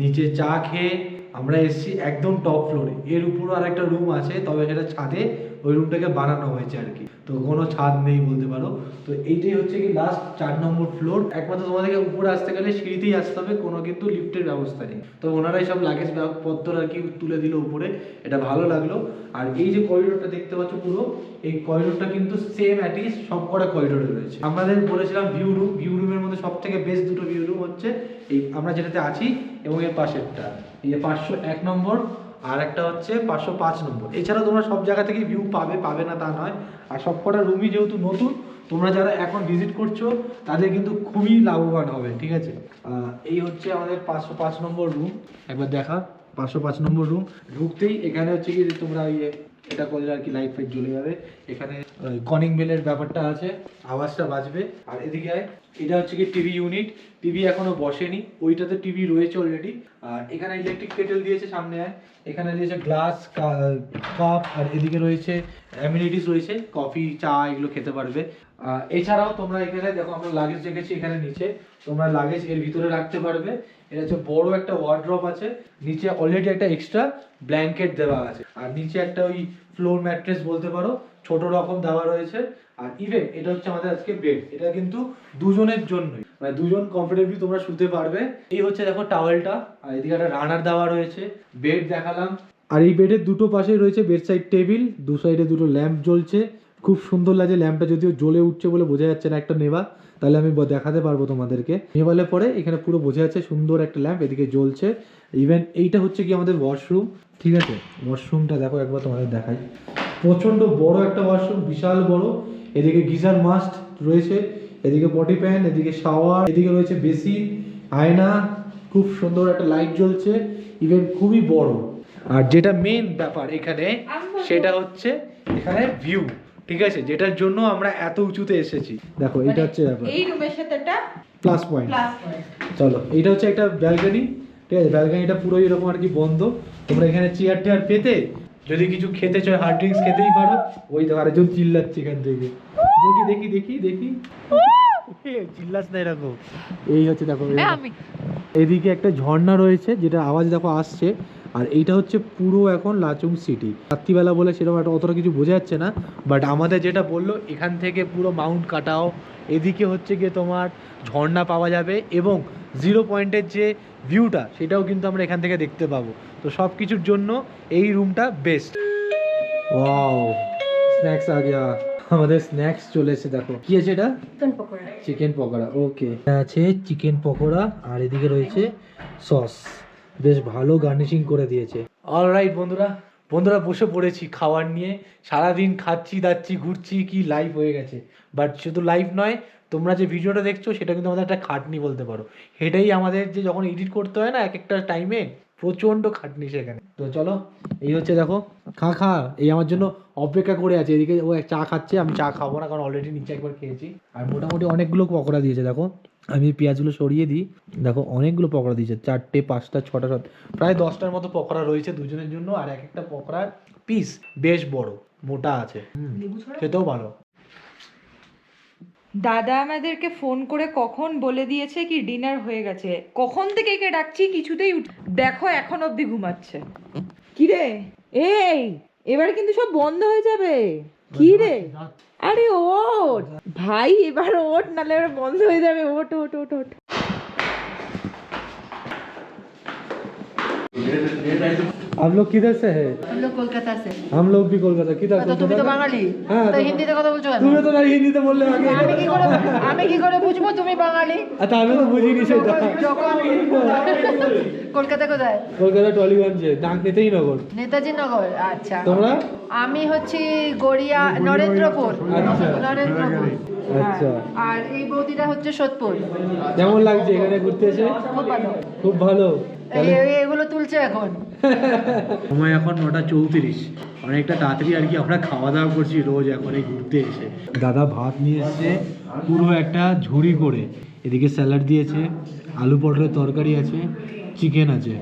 নিচে চা খেয়ে আমরা এসেছি একদম টপ ফ্লোরে। এর উপরও আর একটা রুম আছে, তবে সেটা ছাদে, ওই রুমটাকে বানানো হয়েছে আর কি, তো কোনো ছাদ নেই বলতে পারো। তো এইটাই হচ্ছে কি লাস্ট 4 নম্বর ফ্লোর। একমাত্র তোমাদেরকে উপরে আসতে গেলে সিঁড়িতেই আসতে হবে, কোনো কিন্তু লিফটের ব্যবস্থা নেই। তো ওনারাই সব লাগেজ পত্র আর কি তুলে দিল উপরে, এটা ভালো লাগলো। আর এই যে করিডোরটা দেখতে পাচ্ছ পুরো, এই করিডোরটা কিন্তু সেম অ্যাটিস সব কটা করিডোরে রয়েছে। আমাদের বলেছিলাম ভিউ রুমের মধ্যে সব থেকে বেস্ট দুটো ভিউ রুম হচ্ছে এই আমরা যেটাতে আছি এবং এর পাশেরটা, এই 501 নম্বর, আর একটা হচ্ছে 505 নম্বর। এছাড়া তোমরা সব জায়গা থেকে ভিউ পাবে না তা নয়। আর সব কটা রুমই যেহেতু নতুন, তোমরা যারা এখন ভিজিট করছো তাদের কিন্তু খুবই লাভবান হবে, ঠিক আছে। এই হচ্ছে আমাদের 505 নম্বর রুম। একবার দেখা 505 নম্বর রুম। ঢুকতেই এখানে হচ্ছে কি তোমরা এটা করলে আর কি লাইট ফাইট জ্বলে যাবে। এখানে কনিং বেলের ব্যাপারটা আছে, আওয়াজটা বাজবে। আর এদিকে এটা হচ্ছে কি টিভি ইউনিট, টিভি এখনো বসেনি, ওইটাতে টিভি রয়েছে অলরেডি। আর এখানে ইলেকট্রিক কেটেল দিয়েছে সামনে, এখানে দিয়েছে গ্লাস কাপ, আর এদিকে রয়েছে অ্যামিনিটিস রয়েছে, কফি চা এগুলো খেতে পারবে। এছাড়াও তোমরা এখানে দেখো আমরা লাগেজ রেখেছি এখানে নিচে, তোমরা লাগেজ এর ভিতরে রাখতে পারবে। এটা হচ্ছে বড় একটা ওয়ার্ড্রপ আছে, নিচে অলরেডি একটা এক্সট্রা ব্ল্যাঙ্কেট দেওয়া আছে, আর নিচে একটা ওই ফ্লোর ম্যাট্রেস বলতে পারো ছোট রকম দেওয়া রয়েছে। আর ইভেন এটা হচ্ছে আমাদের আজকে বেড, এটা কিন্তু দুজনের জন্যই, মানে দুজন কমফোর্টেবলি তোমরা শুতে পারবে। এই হচ্ছে দেখো টাওয়েলটা, আর এদিকে একটা রানার দেওয়া রয়েছে। বেড দেখালাম, আর এই বেডের দুটো পাশেই রয়েছে বেড সাইড টেবিল, দু সাইডে দুটো ল্যাম্প জ্বলছে, খুব সুন্দর লাগছে। ল্যাম্পটা যদিও জ্বলে উঠছে বলে বোঝা যাচ্ছে না, একটা নেভা, তাহলে আমি দেখাতে পারবো তোমাদেরকে। নেভালে পরে এখানে পুরো বোঝা যাচ্ছে সুন্দর একটা ল্যাম্প এদিকে জ্বলছে। ইভেন এইটা হচ্ছে কি আমাদের ওয়াশরুম, ঠিক আছে? ওয়াশরুমটা দেখো একবার তোমাদের দেখাই, প্রচন্ড বড় একটা ওয়াশরুম, বিশাল বড়। এদিকে গিজার মাস্ট রয়েছে, এদিকে পটি প্যান, এদিকে শাওয়ার, এদিকে রয়েছে বেসিন, আয়না, খুব সুন্দর একটা লাইট জ্বলছে। ইভেন খুবই বড়। আর যেটা মেন ব্যাপার এখানে সেটা হচ্ছে এখানে ভিউ, ঠিক আছে, যেটার জন্য আমরা এত উঁচুতে এসেছি। দেখো এটা হচ্ছে ব্যাপার, এই রুমের সাথে একটা প্লাস পয়েন্ট। Plus point. চলো, এটা হচ্ছে একটা ব্যালকনি, ঠিক আছে? ব্যালকনিটা পুরো এরকম আর কি বন্ধ, তোমরা এখানে চেয়ার টেয়ার পেতে যদি কিছু খেতে চাও, হার্ড ড্রিঙ্কস খেতেই পারো। ওই দেখো আরেকজন চিল্লাচ্ছে এখান থেকে, দেখি দেখি দেখি দেখি, চিল্লাস না এরকম। এই হচ্ছে দেখো আমি এদিকে একটা ঝর্ণা রয়েছে, যেটা আওয়াজ দেখো আসছে। আর এইটা হচ্ছে পুরো এখন লাচুং সিটি। রাত্রিবেলা বলে সেরকম একটা অতটা কিছু বোঝা যাচ্ছে না, বাট আমাদের যেটা বললো এখান থেকে পুরো মাউন্ট কাটাও, এদিকে হচ্ছে গিয়ে তোমার ঝর্ণা পাওয়া যাবে, এবং জিরো পয়েন্টের যে ভিউটা সেটাও কিন্তু আমরা এখান থেকে দেখতে পাবো। তো সব কিছুর জন্য এই রুমটা বেস্ট। ওয়াও, স্ন্যাক্স আ গিয়া, আমাদের স্ন্যাক্স চলে এসেছে। দেখো কি আছে এটা, চিকেন পকোড়া। চিকেন পকোড়া, ওকে আছে চিকেন পকোড়া, আর এদিকে রয়েছে সস, বেশ ভালো গার্নিশিং করে দিয়েছে। অলরাইট বন্ধুরা বসে পড়েছি খাবার নিয়ে। সারাদিন খাচ্ছি দাচ্ছি ঘুরছি, কি লাইফ হয়ে গেছে। বাট শুধু লাইফ নয়, তোমরা যে ভিডিওটা দেখছো সেটা কিন্তু আমাদের একটা খাটনি বলতে পারো। সেটাই আমাদের যে যখন এডিট করতে হয় না এক একটা টাইমে, প্রচণ্ড খাটনি সেখানে। তো চলো, এই হচ্ছে দেখো খা এই আমার জন্য অপেক্ষা করে আছে। এদিকে ও চা খাচ্ছে, আমি চা খাবো না কারণ অলরেডি নিচে একবার খেয়েছি। আর মোটামুটি অনেকগুলো পকোড়া দিয়েছে, দেখো আমি পেঁয়াজগুলো সরিয়ে দিই, দেখো অনেকগুলো পকোড়া দিয়েছে, 4টে 5টা 6টা 7 প্রায় 10টার মতো পকোড়া রয়েছে দুজনের জন্য। আর এক একটা পকোড়ার পিস বেশ বড় মোটা আছে, খেতেও ভালো। দাদা আমাদেরকে ফোন করে কখন বলে দিয়েছে কি ডিনার হয়ে গেছে, কখন থেকে একে ডাকছি কিছুতেই দেখো এখন অবধি ঘুমাচ্ছে। কি রে, এই এবার কিন্তু সব বন্ধ হয়ে যাবে। কি রে, আরে ওঠ ভাই, এবার ওঠ, নাহলে এবার বন্ধ হয়ে যাবে। ওঠ ওঠ ওঠ ওঠ। आप लोग किधर से है? हम लोग कोलकाता से। हम लोग भी कोलकाता। किधर? তো তুমি তো বাঙালি, হ্যাঁ, তো হিন্দিতে কথা বলছো কেন? তুমি তো না হিন্দিতে বললে আগে। আমি কি করে বুঝবো তুমি বাঙালি? আচ্ছা, আমি তো বুঝিনি সেটা। যখন কলকাতা কোথায়? কলকাতা টলিগঞ্জে, নেতাজি নগর। নেতাজি নগর। আচ্ছা, তোমরা? আমি হচ্ছি গড়িয়া, নরেন্দ্রপুর। আচ্ছা। নরেন্দ্রপুর। আচ্ছা, আর এই বৌদিটা হচ্ছে সোদপুর। কেমন লাগছে এখানে ঘুরতে এসে? খুব ভালো। খুব ভালো। এগুলো তুলছে এখন। সময় এখন 9:34, অনেকটা তাড়াতাড়ি আর কি আমরা খাওয়া দাওয়া করছি রোজ এখন এই ঘুরতে এসে। দাদা ভাত নিয়ে এসছে পুরো একটা ঝুড়ি করে, এদিকে স্যালাড দিয়েছে, আলু পটলের তরকারি আছে, চিকেন আছে।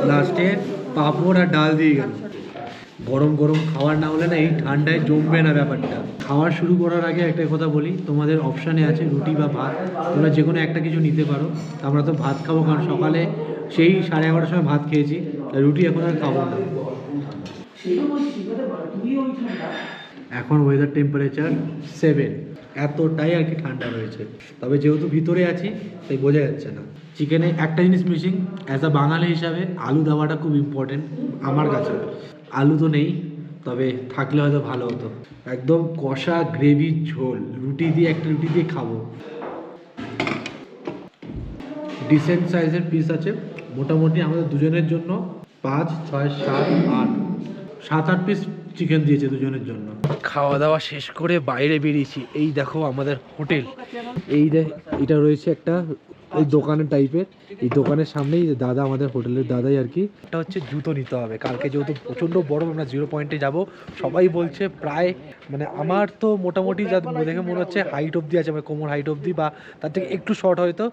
লাস্টে পাঁপড় আর ডাল দিয়ে গেল। গরম গরম খাবার না হলে না এই ঠান্ডায় জমবে না ব্যাপারটা। খাওয়ার শুরু করার আগে একটা কথা বলি, তোমাদের অপশানে আছে রুটি বা ভাত, তোমরা যে কোনো একটা কিছু নিতে পারো। আমরা তো ভাত খাবো কারণ সকালে সেই 11:30 সময় ভাত খেয়েছি, রুটি এখন আর খাবো না। এখন ওয়েদার টেম্পারেচার 7, এতটাই আর কি ঠান্ডা রয়েছে। তবে যেহেতু ভিতরে আছি তাই বোঝা যাচ্ছে না। চিকেনে একটা জিনিস মিসিং, অ্যাজ আ বাঙালি হিসাবে আলু দেওয়াটা খুব ইম্পর্টেন্ট আমার কাছে। আলু তো নেই, তবে থাকলে হয়তো ভালো হতো। একদম কষা গ্রেভি ঝোল, একটা রুটি দিয়ে খাবো। ডিসেন্ট সাইজের পিস আছে, মোটামুটি আমাদের দুজনের জন্য 5, 6, 7, 8, 7-8 পিস চিকেন দিয়েছে দুজনের জন্য। খাওয়া দাওয়া শেষ করে বাইরে বেরিয়েছি। এই দেখো আমাদের হোটেল, এটা রয়েছে একটা এই দোকানের টাইপের, এই দোকানের সামনেই দাদা, আমাদের হোটেলের দাদাই আর কি। এটা হচ্ছে জুতো নিতে হবে, কালকে যেহেতু প্রচণ্ড বড়, আমরা 0 পয়েন্টে যাব। সবাই বলছে প্রায় মানে আমার তো মোটামুটি যা দেখে মনে হচ্ছে হাইট অবধি আছে, মানে কোমর হাইট অবধি বা তার থেকে একটু শর্ট হয়তো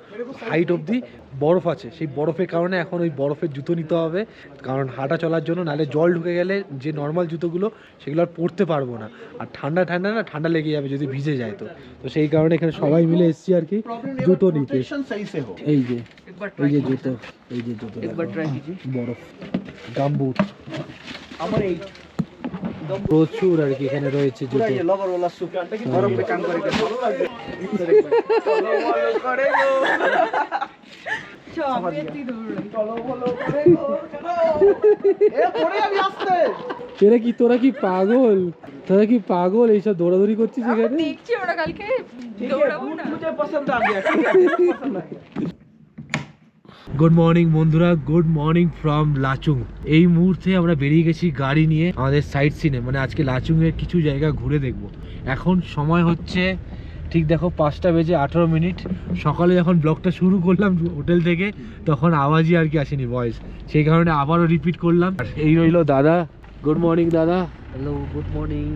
হাইট অবধি বরফ আছে। সেই বরফের কারণে এখন ওই বরফের জুতো নিতে হবে, কারণ হাঁটা চলার জন্য, নাহলে জল ঢুকে গেলে যে নর্মাল জুতোগুলো সেগুলো আর পরতে পারবো না। আর ঠান্ডা না, ঠান্ডা লেগে যাবে যদি ভিজে যায়। তো সেই কারণে এখানে সবাই মিলে এসেছি আর কি জুতো নিতে। এই যে জুতো, এই যে জুতো বরফ গামবুট আমার এই প্রচুর আর কি এখানে রয়েছে জুতো। লবার ওলা সুপ বরফে কাম করে ভালো লাগবে। তোরা কি পাগল এইসব দৌড়াদৌড়ি করছিস এখানে? দেখছি আমরা কালকে দৌড়াবো না। গুড মর্নিং বন্ধুরা, গুড মর্নিং ফ্রম লাচুং। এই মুহূর্তে আমরা বেরিয়ে গেছি গাড়ি নিয়ে আমাদের সাইট সিনে, মানে আজকে লাচুং এর কিছু জায়গা ঘুরে দেখবো। এখন সময় হচ্ছে ঠিক দেখো 5টা বেজে 18 মিনিট। সকালে যখন ব্লগটা শুরু করলাম হোটেল থেকে তখন আওয়াজই আর কি আসেনি, ভয়েস, সেই কারণে আবারও রিপিট করলাম। আর এই রইলো দাদা। গুড মর্নিং দাদা। Hello, good morning.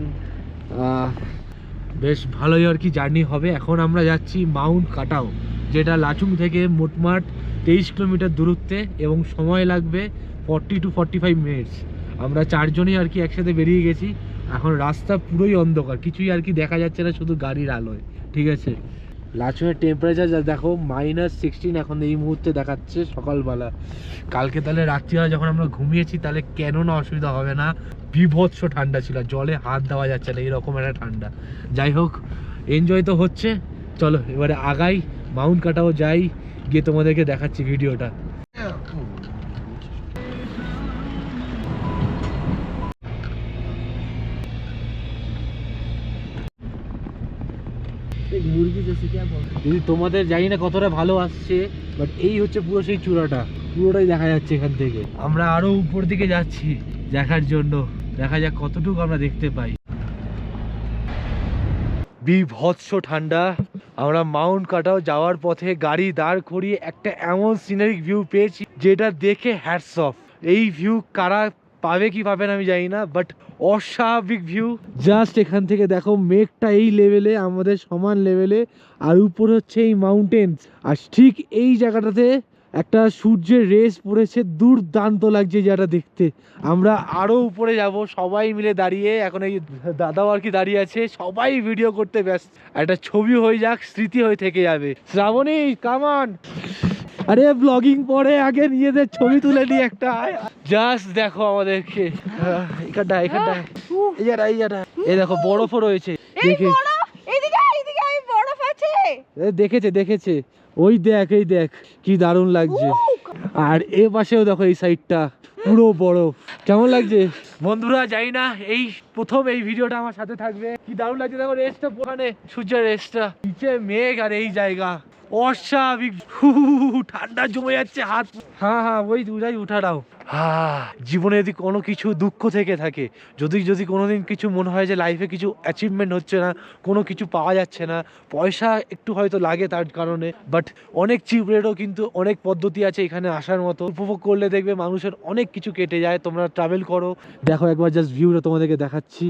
বেশ ভালোই আর কি জার্নি হবে। এখন আমরা যাচ্ছি মাউন্ট কাটাও, যেটা লাচুং থেকে মোটমাট 23 কিলোমিটার দূরত্বে, এবং সময় লাগবে 40 to 45 মিনিটস। আমরা 4 জনই আর কি একসাথে বেরিয়ে গেছি। এখন রাস্তা পুরোই অন্ধকার, কিছুই আর কি দেখা যাচ্ছে না, শুধু গাড়ির আলোয়। ঠিক আছে, লাচুংয়ের টেম্পারেচার যা দেখো -16 এখন এই মুহূর্তে দেখাচ্ছে সকালবেলা। কালকে তাহলে রাত্রিবেলা যখন আমরা ঘুমিয়েছি তাহলে কেন না অসুবিধা হবে না, বিভৎস ঠান্ডা ছিল, জলে হাত দেওয়া যাচ্ছে না, এইরকম একটা ঠান্ডা। যাই হোক, এনজয় তো হচ্ছে। চলো এবারে আগাই, মাউন্ট কাটাও যাই, গিয়ে তোমাদেরকে দেখাচ্ছি ভিডিওটা। যদি তোমাদের জানি না কতটা ভালো আসছে, বাট এই হচ্ছে পুরো সেই চূড়াটা, পুরোটাই দেখা যাচ্ছে এখান থেকে। আমরা আরো উপর দিকে যাচ্ছি দেখার জন্য, দেখা যাক কতটুকু আমরা দেখতে পাই। বিভৎস ঠান্ডা। আমরা মাউন্ট কাটাও যাওয়ার পথে গাড়ি দাঁড় করিয়ে একটা এমন সিনারিক ভিউ পেয়েছি যেটা দেখে হ্যাটস অফ। এই ভিউ কারা পাবে কি পাবে না আমি জানি না, বাট অস্বাভাবিক ভিউ। জাস্ট এখান থেকে দেখো মেঘটা এই লেভেলে, আমাদের সমান লেভেলে, আর উপর হচ্ছে এই মাউন্টেন্স, আর ঠিক এই জায়গাটাতে একটা সূর্যের রেস পড়েছে, দুর্দান্ত লাগছে যেটা দেখতে। আমরা আরো উপরে যাব সবাই মিলে দাঁড়িয়ে, এখন এই দাদাও আর কি দাঁড়িয়ে আছে, সবাই ভিডিও করতে ব্যস্ত। একটা ছবি হয়ে যাক, স্মৃতি হয়ে থেকে যাবে। শ্রাবণী কামান, আরে ব্লগিং পরে আগে নিজেদের ছবি তুলে নিয়ে একটা। জাস্ট দেখো আমাদেরকে এখানটা এই দেখো বরফও রয়েছে। দেখেছে ওই দেখ কি দারুণ লাগছে। আর এ পাশেও দেখো এই সাইডটা পুরো বরফ। কেমন লাগছে বন্ধুরা? জানি না, এই প্রথম এই ভিডিওটা আমার সাথে থাকবে। কি দারুণ লাগছে দেখো, রেসটা ওখানে সূর্যের রেসটা, নিচে মেঘ আর এই জায়গা অস্বাভাবিক। ঠান্ডা জমে যাচ্ছে হাত। হ্যাঁ ওই দুটাই উঠারাও। জীবনে যদি কোনো কিছু দুঃখ থেকে থাকে, যদি কোনোদিন কিছু মনে হয় যে লাইফে কিছু অ্যাচিভমেন্ট হচ্ছে না, কোনো কিছু পাওয়া যাচ্ছে না, পয়সা একটু হয়তো লাগে তার কারণে, বাট অনেক চিপ রেটও কিন্তু অনেক পদ্ধতি আছে এখানে আসার মতো। উপভোগ করলে দেখবে মানুষের অনেক কিছু কেটে যায়। তোমরা ট্রাভেল করো, দেখো একবার জাস্ট ভিউটা তোমাদেরকে দেখাচ্ছি।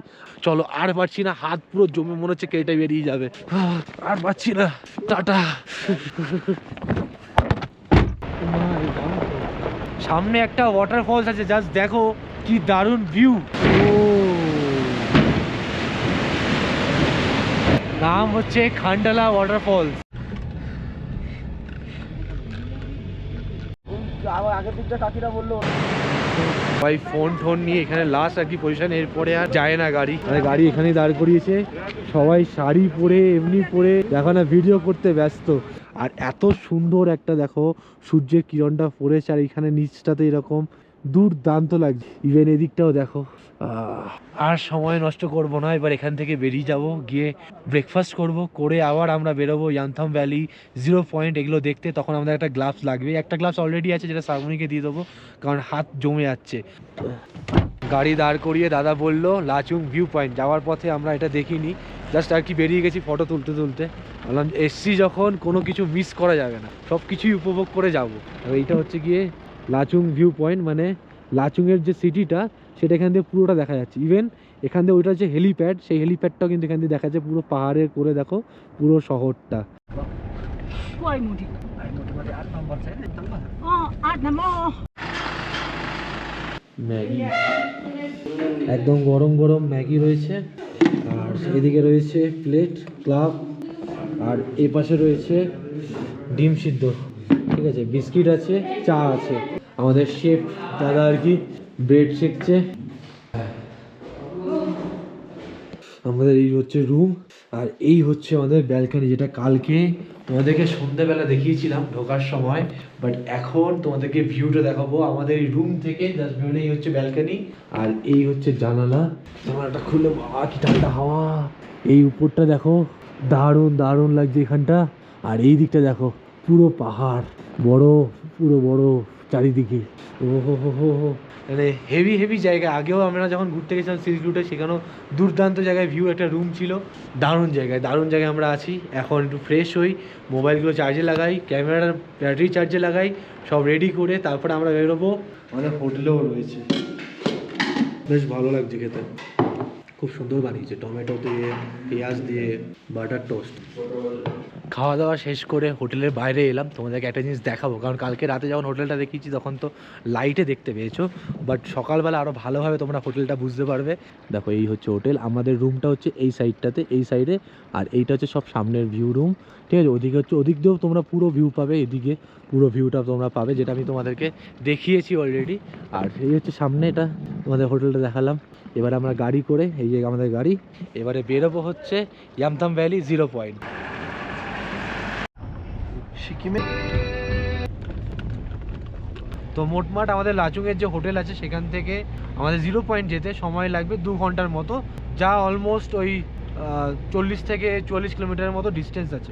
চলো, আর পারছি না, হাত পুরো জমে মনে হচ্ছে কেটে বেরিয়ে যাবে। আর পারছি না, টাটা। সামনে একটা ওয়াটারফলস আছে, জাস্ট দেখো কি দারুণ ভিউ। নাম হচ্ছে খান্ডালা ওয়াটারফলস। আগের দিকটা কাকিরা বললো ভাই ফোন নিয়ে এখানে লাস্ট আর কি পজিশন, এরপরে আর যায় না গাড়ি। গাড়ি এখানেই দাঁড় করিয়েছে, সবাই শাড়ি পরে এমনি পরে দেখো না ভিডিও করতে ব্যস্ত। আর এত সুন্দর একটা দেখো সূর্যের কিরণটা পড়েছে, আর এখানে নিচটাতে এরকম দুর্দান্ত লাগছে। ইভেন এদিকটাও দেখো। আর সময় নষ্ট করব না, এবার এখান থেকে বেরিয়ে যাব, গিয়ে ব্রেকফাস্ট করে আবার আমরা বেরোবো ইয়ামথাম ভ্যালি, 0 পয়েন্ট এগুলো দেখতে। তখন আমাদের একটা গ্লাভস লাগবে, একটা গ্লাভস অলরেডি আছে যেটা শ্রাবণীকে দিয়ে দেবো, কারণ হাত জমে যাচ্ছে। গাড়ি দাঁড় করিয়ে দাদা বলল লাচুং ভিউ পয়েন্ট। যাওয়ার পথে আমরা এটা দেখিনি, জাস্ট আর কি বেরিয়ে গেছি ফটো তুলতে তুলতে। বললাম এসছি যখন কোনো কিছু মিস করা যাবে না, সব কিছুই উপভোগ করে যাব। আর এইটা হচ্ছে গিয়ে লাচুং ভিউ পয়েন্ট, মানে লাচুংয়ের যে সিটিটা সেটা এখান থেকে পুরোটা দেখা যাচ্ছে। ইভেন এখান থেকে ওইটা হচ্ছে হেলিপ্যাড, সেই হেলিপ্যাডটাও কিন্তু এখান থেকে দেখা যাচ্ছে পুরো পাহাড়ের করে দেখো পুরো শহরটা। ম্যাগি, একদম গরম গরম ম্যাগি রয়েছে, আর এদিকে রয়েছে প্লেট ক্লাব, আর এই পাশে রয়েছে ডিম সিদ্ধ, ঠিক আছে, বিস্কিট আছে, চা আছে। আমাদের শেফ দাদা আর কি ব্রেড শেখছে। আমাদের এই হচ্ছে রুম, আর এই হচ্ছে আমাদের ব্যালকনি, যেটা কালকে তোমাদেরকে সন্ধ্যাবেলা দেখিয়েছিলাম ঢোকার সময়, বাট এখন তোমাদেরকে ভিউটা দেখাবো আমাদের এই রুম থেকে। জাস্ট ভিউটা এই হচ্ছে ব্যালকনি, আর এই হচ্ছে জানালা। জানালাটা খুলে বাবা কি ঠান্ডা হাওয়া, এই উপরটা দেখো দারুণ দারুণ লাগছে এখানটা। আর এই দিকটা দেখো পুরো পাহাড়, বরফ, পুরো বরফ চারিদিকে। ও হো হো হো হো, মানে হেভি হেভি জায়গা। আগেও আমরা যখন ঘুরতে গেছিলাম সিল্ক রুটে, সেখানেও দুর্দান্ত জায়গায় ভিউ, একটা রুম ছিল, দারুণ জায়গায় আমরা আছি। এখন একটু ফ্রেশ হই, মোবাইলগুলো চার্জে লাগাই, ক্যামেরার ব্যাটারি চার্জে লাগাই, সব রেডি করে তারপরে আমরা বেরোবো। আমাদের হোটেলেও রয়েছে, বেশ ভালো লাগছে খেতে, খুব সুন্দর বানিয়েছে, টমেটো দিয়ে, পেঁয়াজ দিয়ে, বাটার টোস্ট। খাওয়া দাওয়া শেষ করে হোটেলের বাইরে এলাম, তোমাদেরকে একটা জিনিস দেখাবো। কারণ কালকে রাতে যখন হোটেলটা দেখিয়েছি তখন তো লাইটে দেখতে পেয়েছো, বাট সকালবেলা আরও ভালোভাবে তোমরা হোটেলটা বুঝতে পারবে। দেখো এই হচ্ছে হোটেল, আমাদের রুমটা হচ্ছে এই সাইডটাতে, এই সাইডে, আর এইটা হচ্ছে সব সামনের ভিউ রুম, ঠিক আছে। ওদিকে হচ্ছে, ওদিক দিয়েও তোমরা পুরো ভিউ পাবে, এদিকে পুরো ভিউটা তোমরা পাবে, যেটা আমি তোমাদেরকে দেখিয়েছি অলরেডি। আর এই হচ্ছে সামনে, এটা তোমাদের হোটেলটা দেখালাম। এবারে আমরা গাড়ি করে, এই যে আমাদের গাড়ি, এবারে বেরোবো হচ্ছে ইয়ামথাম ভ্যালি 0 পয়েন্ট। সিকিমে তো মোটমাট আমাদের লাচুংয়ের যে হোটেল আছে সেখান থেকে আমাদের 0 পয়েন্ট যেতে সময় লাগবে 2 ঘন্টার মতো, যা অলমোস্ট ওই 40 থেকে 44 কিলোমিটারের মতো ডিস্টেন্স আছে।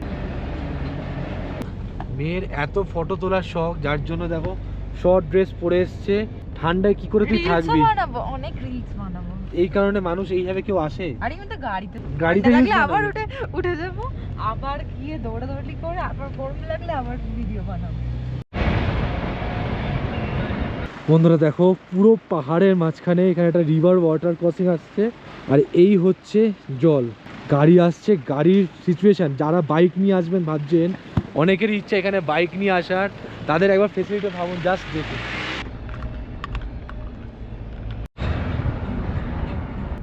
মেয়ের এত ফটো তোলার শখ, যার জন্য দেখো শর্ট ড্রেস পরে এসছে। ঠান্ডায় কি করে তুই থাকবি? অনেক রিলস বানাবো, এই কারণে মানুষ এইভাবে কেউ আসে। আর আমি তো গাড়িতে লাগলে আবার উঠে যাবো, আবার গিয়ে দৌড়াদৌড়ি করে, আবার গরম লাগলে আবার ভিডিও বানাবো। বন্ধুরা দেখো পুরো পাহাড়ের মাঝখানে এখানে একটা রিভার ওয়াটার ক্রসিং আসছে, আর এই হচ্ছে জল, গাড়ি আসছে, গাড়ির সিচুয়েশন। যারা বাইক নিয়ে আসবেন ভাবছেন, অনেকেরই ইচ্ছা এখানে বাইক নিয়ে আসার, তাদের একবার ফেসিলিটি ভাবুন, জাস্ট দেখুন।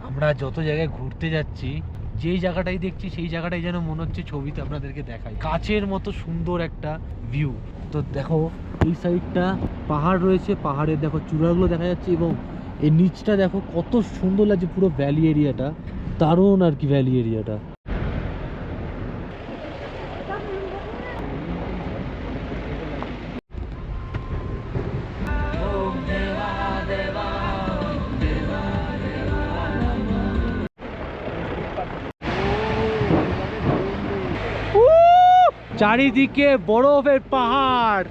আমরা যত জায়গায় ঘুরতে যাচ্ছি, যেই জায়গাটাই দেখছি সেই জায়গাটাই যেন মনে হচ্ছে ছবিতে আপনাদেরকে দেখাই, কাচের মতো সুন্দর একটা ভিউ। তো দেখো এই সাইডটা পাহাড় রয়েছে, পাহাড়ের দেখো চূড়াগুলো দেখা যাচ্ছে, এবং এই নিচটা দেখো কত সুন্দর লাগছে, পুরো ভ্যালি এরিয়াটা, দারুণ আর কি ভ্যালি এরিয়াটা। চারিদিকে বরফের পাহাড়।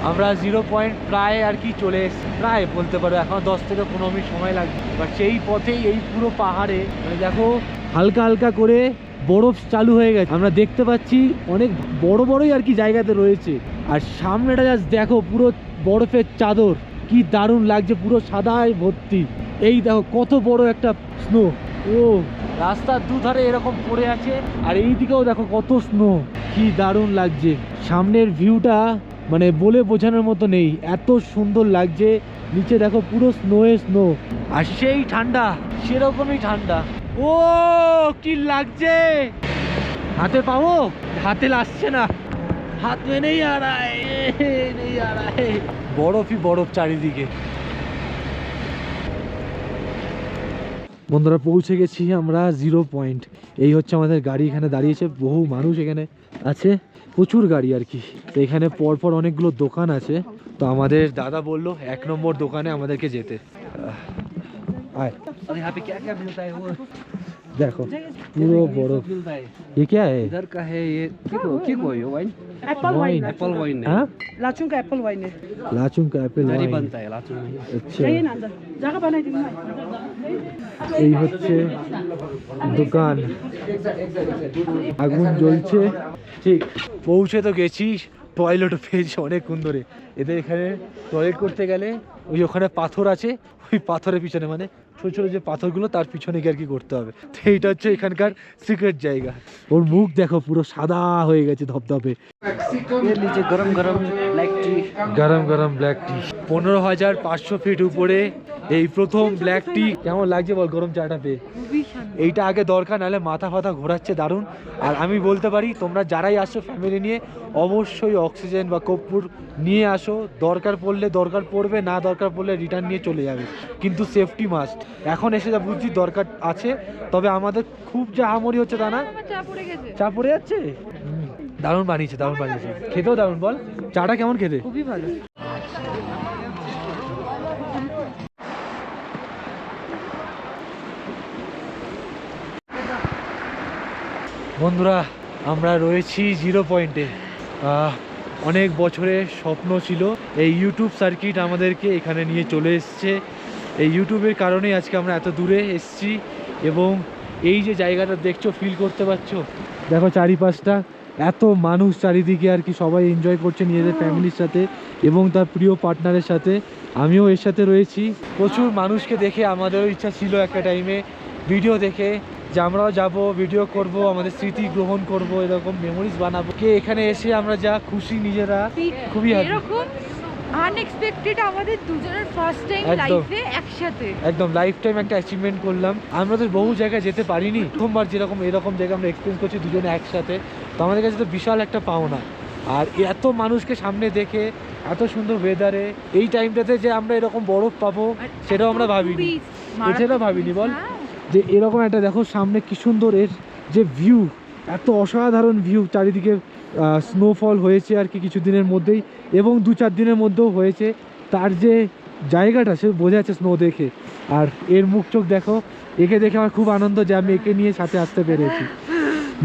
আমরা 0 পয়েন্ট প্রায় আর কি চলে এসেছি, প্রায় বলতে পারো এখন 10 থেকে 15 মিনিট সময় লাগবে। বাট সেই পথেই এই পুরো পাহাড়ে মানে দেখো হালকা হালকা করে বরফ চালু হয়ে গেছে, আমরা দেখতে পাচ্ছি অনেক বড় বড়ই আর কি জায়গাতে রয়েছে। আর সামনেটা জাস্ট দেখো পুরো বরফের চাদর, কি দারুণ লাগছে, পুরো সাদায় ভর্তি। এই দেখো কত বড় একটা স্নো, ও রাস্তার দুধারে এরকম পড়ে আছে, আর এই দিকেও দেখো কত স্নো, কি দারুণ লাগছে। সামনের ভিউটা মানে বলে বোঝানোর মতো নেই, এত সুন্দর লাগছে। নিচে দেখো পুরো স্নোয়ে স্নো, আর সেই ঠান্ডা, সেরকমই ঠান্ডা। ও কি লাগছে, হাতে পাবো, হাতে লাগছে না, হাত মে নেই আ রা হ্যায়, বরফই বরফ চারিদিকে। বন্ধুরা পৌঁছে গেছি আমরা 0 পয়েন্ট। এই হচ্ছে আমাদের গাড়ি, এখানে দাঁড়িয়েছে, বহু মানুষ এখানে আছে, প্রচুর গাড়ি আর কি। তো এখানে পরপর অনেকগুলো দোকান আছে, তো আমাদের দাদা বলল 1 নম্বর দোকানে আমাদেরকে যেতে। আয় দেখো পুরো বরফ मिलता है ये क्या है इधर का है ये किको ये wine Apple wine Apple wine है हाँ लाचुंग का एप्पल वाइन है लाचुंग का एप्पल घरी वाइन बनता है लाचुंग में अच्छा ना अंदर जगह बनाई दी এই হচ্ছে দোকান আগুন জ্বলছে ঠিক পৌঁছে তো গেছি টয়লেটও পেয়েছি অনেকক্ষণ ধরে এদের এখানে টয়লেট করতে গেলে ওই ওখানে পাথর আছে ওই পাথরের পিছনে মানে ছোট ছোট যে পাথরগুলো তার পিছনে গিয়ে আর কি করতে হবে তো এইটা হচ্ছে এখানকার সিক্রেট জায়গা ওর মুখ দেখো পুরো সাদা হয়ে গেছে ধপধপে ये लीजिए गरम गरम ब्लैक टी গরম গরম ব্ল্যাক টি 15,500 ফিট উপরে এই প্রথম ব্ল্যাক টি কেমন লাগছে বল গরম চাটা পেয়ে এইটা আগে দরকার নাহলে মাথা ফাথা ঘোরাচ্ছে দারুণ আর আমি বলতে পারি তোমরা যারাই আসো ফ্যামিলি নিয়ে অবশ্যই অক্সিজেন বা কর্পূর নিয়ে আসো দরকার পড়লে দরকার পড়বে না দরকার পড়লে রিটার্ন নিয়ে চলে যাবে কিন্তু সেফটি মাস্ট এখন এসে যা বুঝছি দরকার আছে তবে আমাদের খুব যা আমরি হচ্ছে তা না চা পড়ে যাচ্ছে দারুণ বানিয়েছে খেতেও দারুণ বল চাটা কেমন খেতে খুবই ভালো বন্ধুরা আমরা রয়েছি 0 পয়েন্টে অনেক বছরের স্বপ্ন ছিল এই ইউটিউব সার্কিট আমাদেরকে এখানে নিয়ে চলে এসছে এই ইউটিউবের কারণেই আজকে আমরা এত দূরে এসছি এবং এই যে জায়গাটা দেখছো ফিল করতে পারছো দেখো চারিপাশটা এত মানুষ চারিদিকে আর কি সবাই এনজয় করছে নিজেদের ফ্যামিলির সাথে এবং তার প্রিয় পার্টনারের সাথে আমিও এর সাথে রয়েছি প্রচুর মানুষকে দেখে আমাদেরও ইচ্ছা ছিল একটা টাইমে ভিডিও দেখে যে আমরাও যাব ভিডিও করব আমাদের স্মৃতি গ্রহণ করব এরকম মেমোরিজ বানাবো কে এখানে এসে আমরা যা খুশি নিজেরা খুবই happy। এরকম আনএক্সপেক্টেড আমাদের দুজনের ফার্স্ট টাইম একদম। লাইফে একসাথে একদম লাইফ টাইম একটা অ্যাচিভমেন্ট করলাম আমরা তো বহু জায়গায় যেতে পারিনি প্রথমবার যেরকম এরকম জায়গা আমরা এক্সপিরিয়েন্স করছি দুজনে একসাথে তো আমাদের কাছে তো বিশাল একটা পাওনা আর এত মানুষকে সামনে দেখে এত সুন্দর ওয়েদারে এই টাইমটাতে যে আমরা এরকম বরফ পাবো সেটাও আমরা ভাবিনি এছাড়াও ভাবিনি বল যে এরকম একটা দেখো সামনে কি সুন্দর এর যে ভিউ এত অসাধারণ ভিউ চারিদিকে স্নোফল হয়েছে আর কি কিছুদিনের মধ্যেই এবং 2-4 দিনের মধ্যেও হয়েছে তার যে জায়গাটা সে বোঝা যাচ্ছে স্নো দেখে আর এর মুখ চোখ দেখো একে দেখে আমার খুব আনন্দ যে আমি একে নিয়ে সাথে আসতে পেরেছি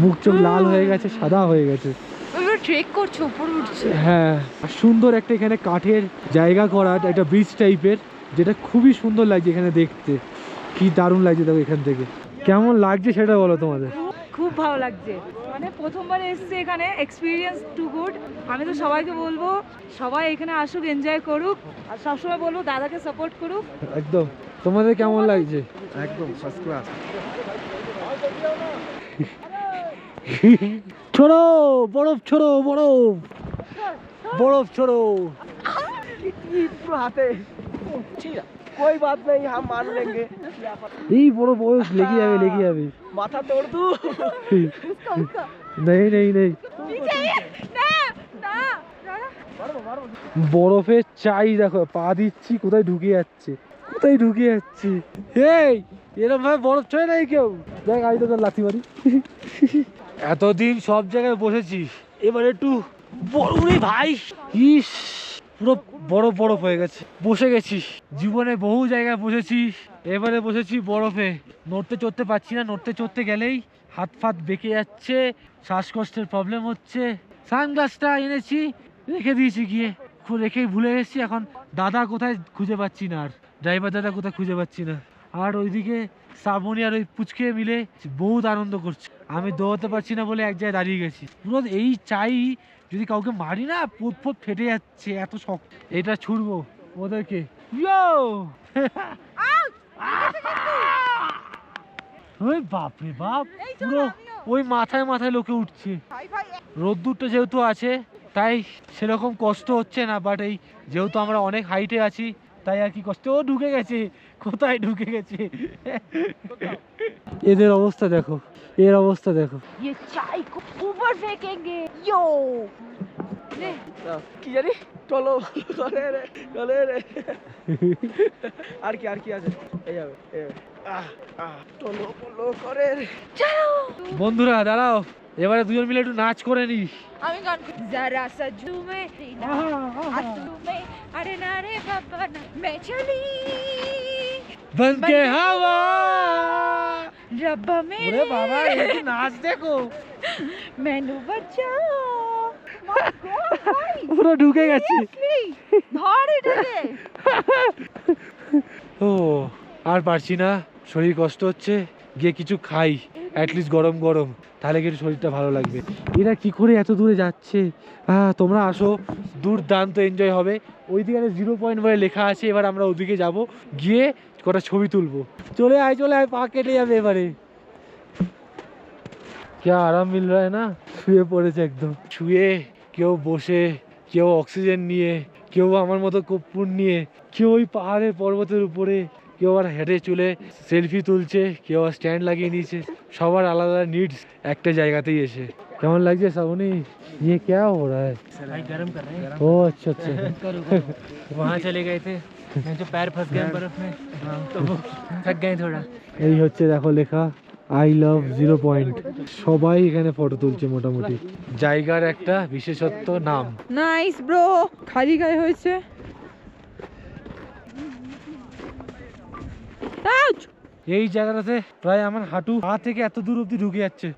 মুখ চোখ লাল হয়ে গেছে সাদা হয়ে গেছে ট্রেক করছে উপরে উঠছে হ্যাঁ আর সুন্দর একটা এখানে কাঠের জায়গা করা একটা ব্রিজ টাইপের যেটা খুবই সুন্দর লাগছে এখানে দেখতে কি দারুণ লাগছে দেখো এখান থেকে কেমন লাগছে সেটা বলো তোমাদের খুব ভালো লাগছে মানে প্রথমবার এসেছে এখানে এক্সপিরিয়েন্স টু গুড আমি তো সবাইকে বলবো সবাই এখানে আসুক এনজয় করুক আর সবসময় বলবো দাদাকে সাপোর্ট করুক একদম তোমাদের কেমন লাগছে एकदम फर्स्ट क्लास ছোড়ো বরফ ছোড়ো বরফ ছোড়ো कोई बात नहीं हम मान लेंगे এই বড় বরফ লেগে যাবে माथा तोड़ दूं নেই বরফের চাই দেখো পা দিচ্ছি কোথায় ঢুকে যাচ্ছে এই এরকম ভাবে বরফ ছয় নাই কেউ দেখ আমি তোকে লাথি মারি এতদিন সব জায়গায় বসেছি এবার একটু বরফ রে ভাই ইস পুরো বরফ হয়ে গেছে বসে গেছি জীবনে বহু জায়গায় বসেছি এবারে বসেছি বরফে নড়তে চড়তে পারছি না নড়তে চড়তে গেলেই হাত ফাত বেঁকে যাচ্ছে শ্বাসকষ্টের প্রবলেম হচ্ছে সানগ্লাসটা এনেছি রেখে দিয়েছি গিয়ে রেখেই ভুলে গেছি এখন দাদা কোথায় খুঁজে পাচ্ছি না আর ড্রাইভার দাদা কোথায় খুঁজে পাচ্ছি না আর ওইদিকে শ্রাবণী আর ওই পুচকে মিলে বহুত আনন্দ করছে আমি দৌড়াতে পারছি না বলে এক জায়গায় দাঁড়িয়ে গেছি পুরো এই চাই যদি কাউকে মারি না পোত ফেটে যাচ্ছে এত শখ এটা ছুড়বো ওদেরকে ওই বাপরে বাপ পুরো ওই মাথায় লোকে উঠছে রোদ্দুরটা যেহেতু আছে তাই সেরকম কষ্ট হচ্ছে না বাট এই যেহেতু আমরা অনেক হাইটে আছি তাই আর কি কষ্ট ও ঢুকে গেছে কোথায় ঢুকে গেছে এদের অবস্থা দেখো এর অবস্থা দেখো ये चाय को ऊपर फेंकेंगे यो কি জানি চলো চলে রে আর কি আছে এই যাবে চলো করে রে বন্ধুরা দাঁড়াও এবারে দুজন মিলে একটু নাচ করে নি আমি গান जरा सा झूमे झूमे अरे ना रे बाबा मैं चली बन के हवा रब्बा में ওরে বাবা এই কি নাচ দেখো मैनू बचाओ পুরো ঢুকে গেছি ধর এটাকে ও আর পারছি না, শরীর কষ্ট হচ্ছে, গিয়ে কিছু খাই অ্যাটলিস্ট গরম গরম, তাহলে কিন্তু শরীরটা ভালো লাগবে। এরা কি করে এত দূরে যাচ্ছে? তোমরা আসো, দুর্দান্ত এনজয় হবে। ওইদিকে 0 পয়েন্ট বলে লেখা আছে, এবার আমরা ওদিকে যাব, গিয়ে কটা ছবি তুলবো। চলে আয় পা কেটে যাবে এবারে। কে আরাম মিল রা না, শুয়ে পড়েছে একদম, শুয়ে কেউ বসে, কেউ অক্সিজেন নিয়ে, কেউ আমার মতো কর্পূর নিয়ে, কেউ ওই পাহাড়ের পর্বতের উপরে, কেউ আর হেঁটে চলে সেলফি তুলছে, কেউ আর স্ট্যান্ড লাগিয়ে নিয়েছে। সবার আলাদা নিডস একটা জায়গাতেই এসে। কেমন লাগছে শ্রাবণী? ये क्या हो रहा है? गरम कर रहे हैं ओ अच्छा अच्छा वहाँ चले गए थे जो पैर फंस गए बर्फ में तो वो थक गए थोड़ा এই হচ্ছে দেখো লেখা আই লাভ 0 পয়েন্ট। সবাই এখানে ফটো তুলছে মোটামুটি। জায়গার একটা বিশেষত্ব নাম। নাইস ব্রো, খালি গায়ে হয়েছে। আউচ! এই জায়গাটাতে প্রায় আমার হাঁটু পা থেকে এত দূর অব্দি ঢুকে যাচ্ছে।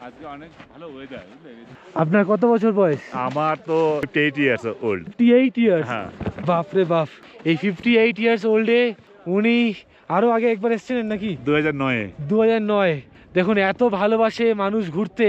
আজকে অনেক ভালো ওয়েদার। আপনার কত বছর বয়স? আমার তো 58 ইয়ার্স ওল্ড। 58 ইয়ার্স? হ্যাঁ। বাপরে বাপ, এই 58 ইয়ার্স ওল্ডে উনি আরো আগে একবার এসেছিলেন নাকি? 2009-এ। 2009। দেখুন এত ভালোবাসে মানুষ ঘুরতে,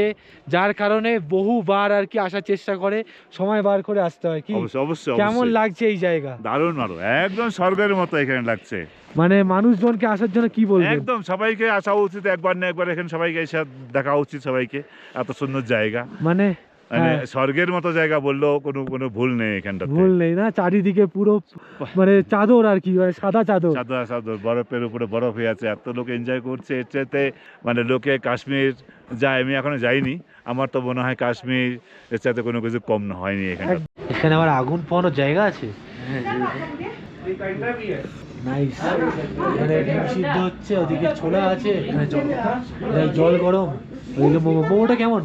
যার কারণে বহুবার আর কি আসার চেষ্টা করে, সময় বার করে আসতে হয়। কি অবশ্যই অবশ্যই। কেমন লাগছে এই জায়গা? দারুণ ভালো, একদম স্বর্গের মতো এখানে লাগছে। মানে মানুষজনকে আসার জন্য কি বলবেন? একদম সবাইকে আসা উচিত, একবার না একবার এখানে সবাইকে এসে দেখা উচিত সবাইকে। এত সুন্দর জায়গা, মানে মানে স্বর্গের মতো জায়গা বললেও কোনো ভুল নেই এখানটাতে। ভুল নেই না, চারিদিকে পুরো মানে চাদর আর কি, মানে সাদা চাদর। সাদা সাদর, বরফের উপরে বরফ হয়ে আছে, এত লোক এনজয় করছে। এর চাইতে মানে লোকে কাশ্মীর যায়, আমি এখনো যাইনি, আমার তো মনে হয় কাশ্মীর এর চাইতে কোনো কিছু কম না হয়নি এখানে। এখানে আবার আগুন পোহানোর জায়গা আছে। নাইস। এখানে ডিম সিদ্ধ হচ্ছে, ওদিকে ছোলা আছে, এখানে জল গরম, ওইদিকে মোমোটা কেমন?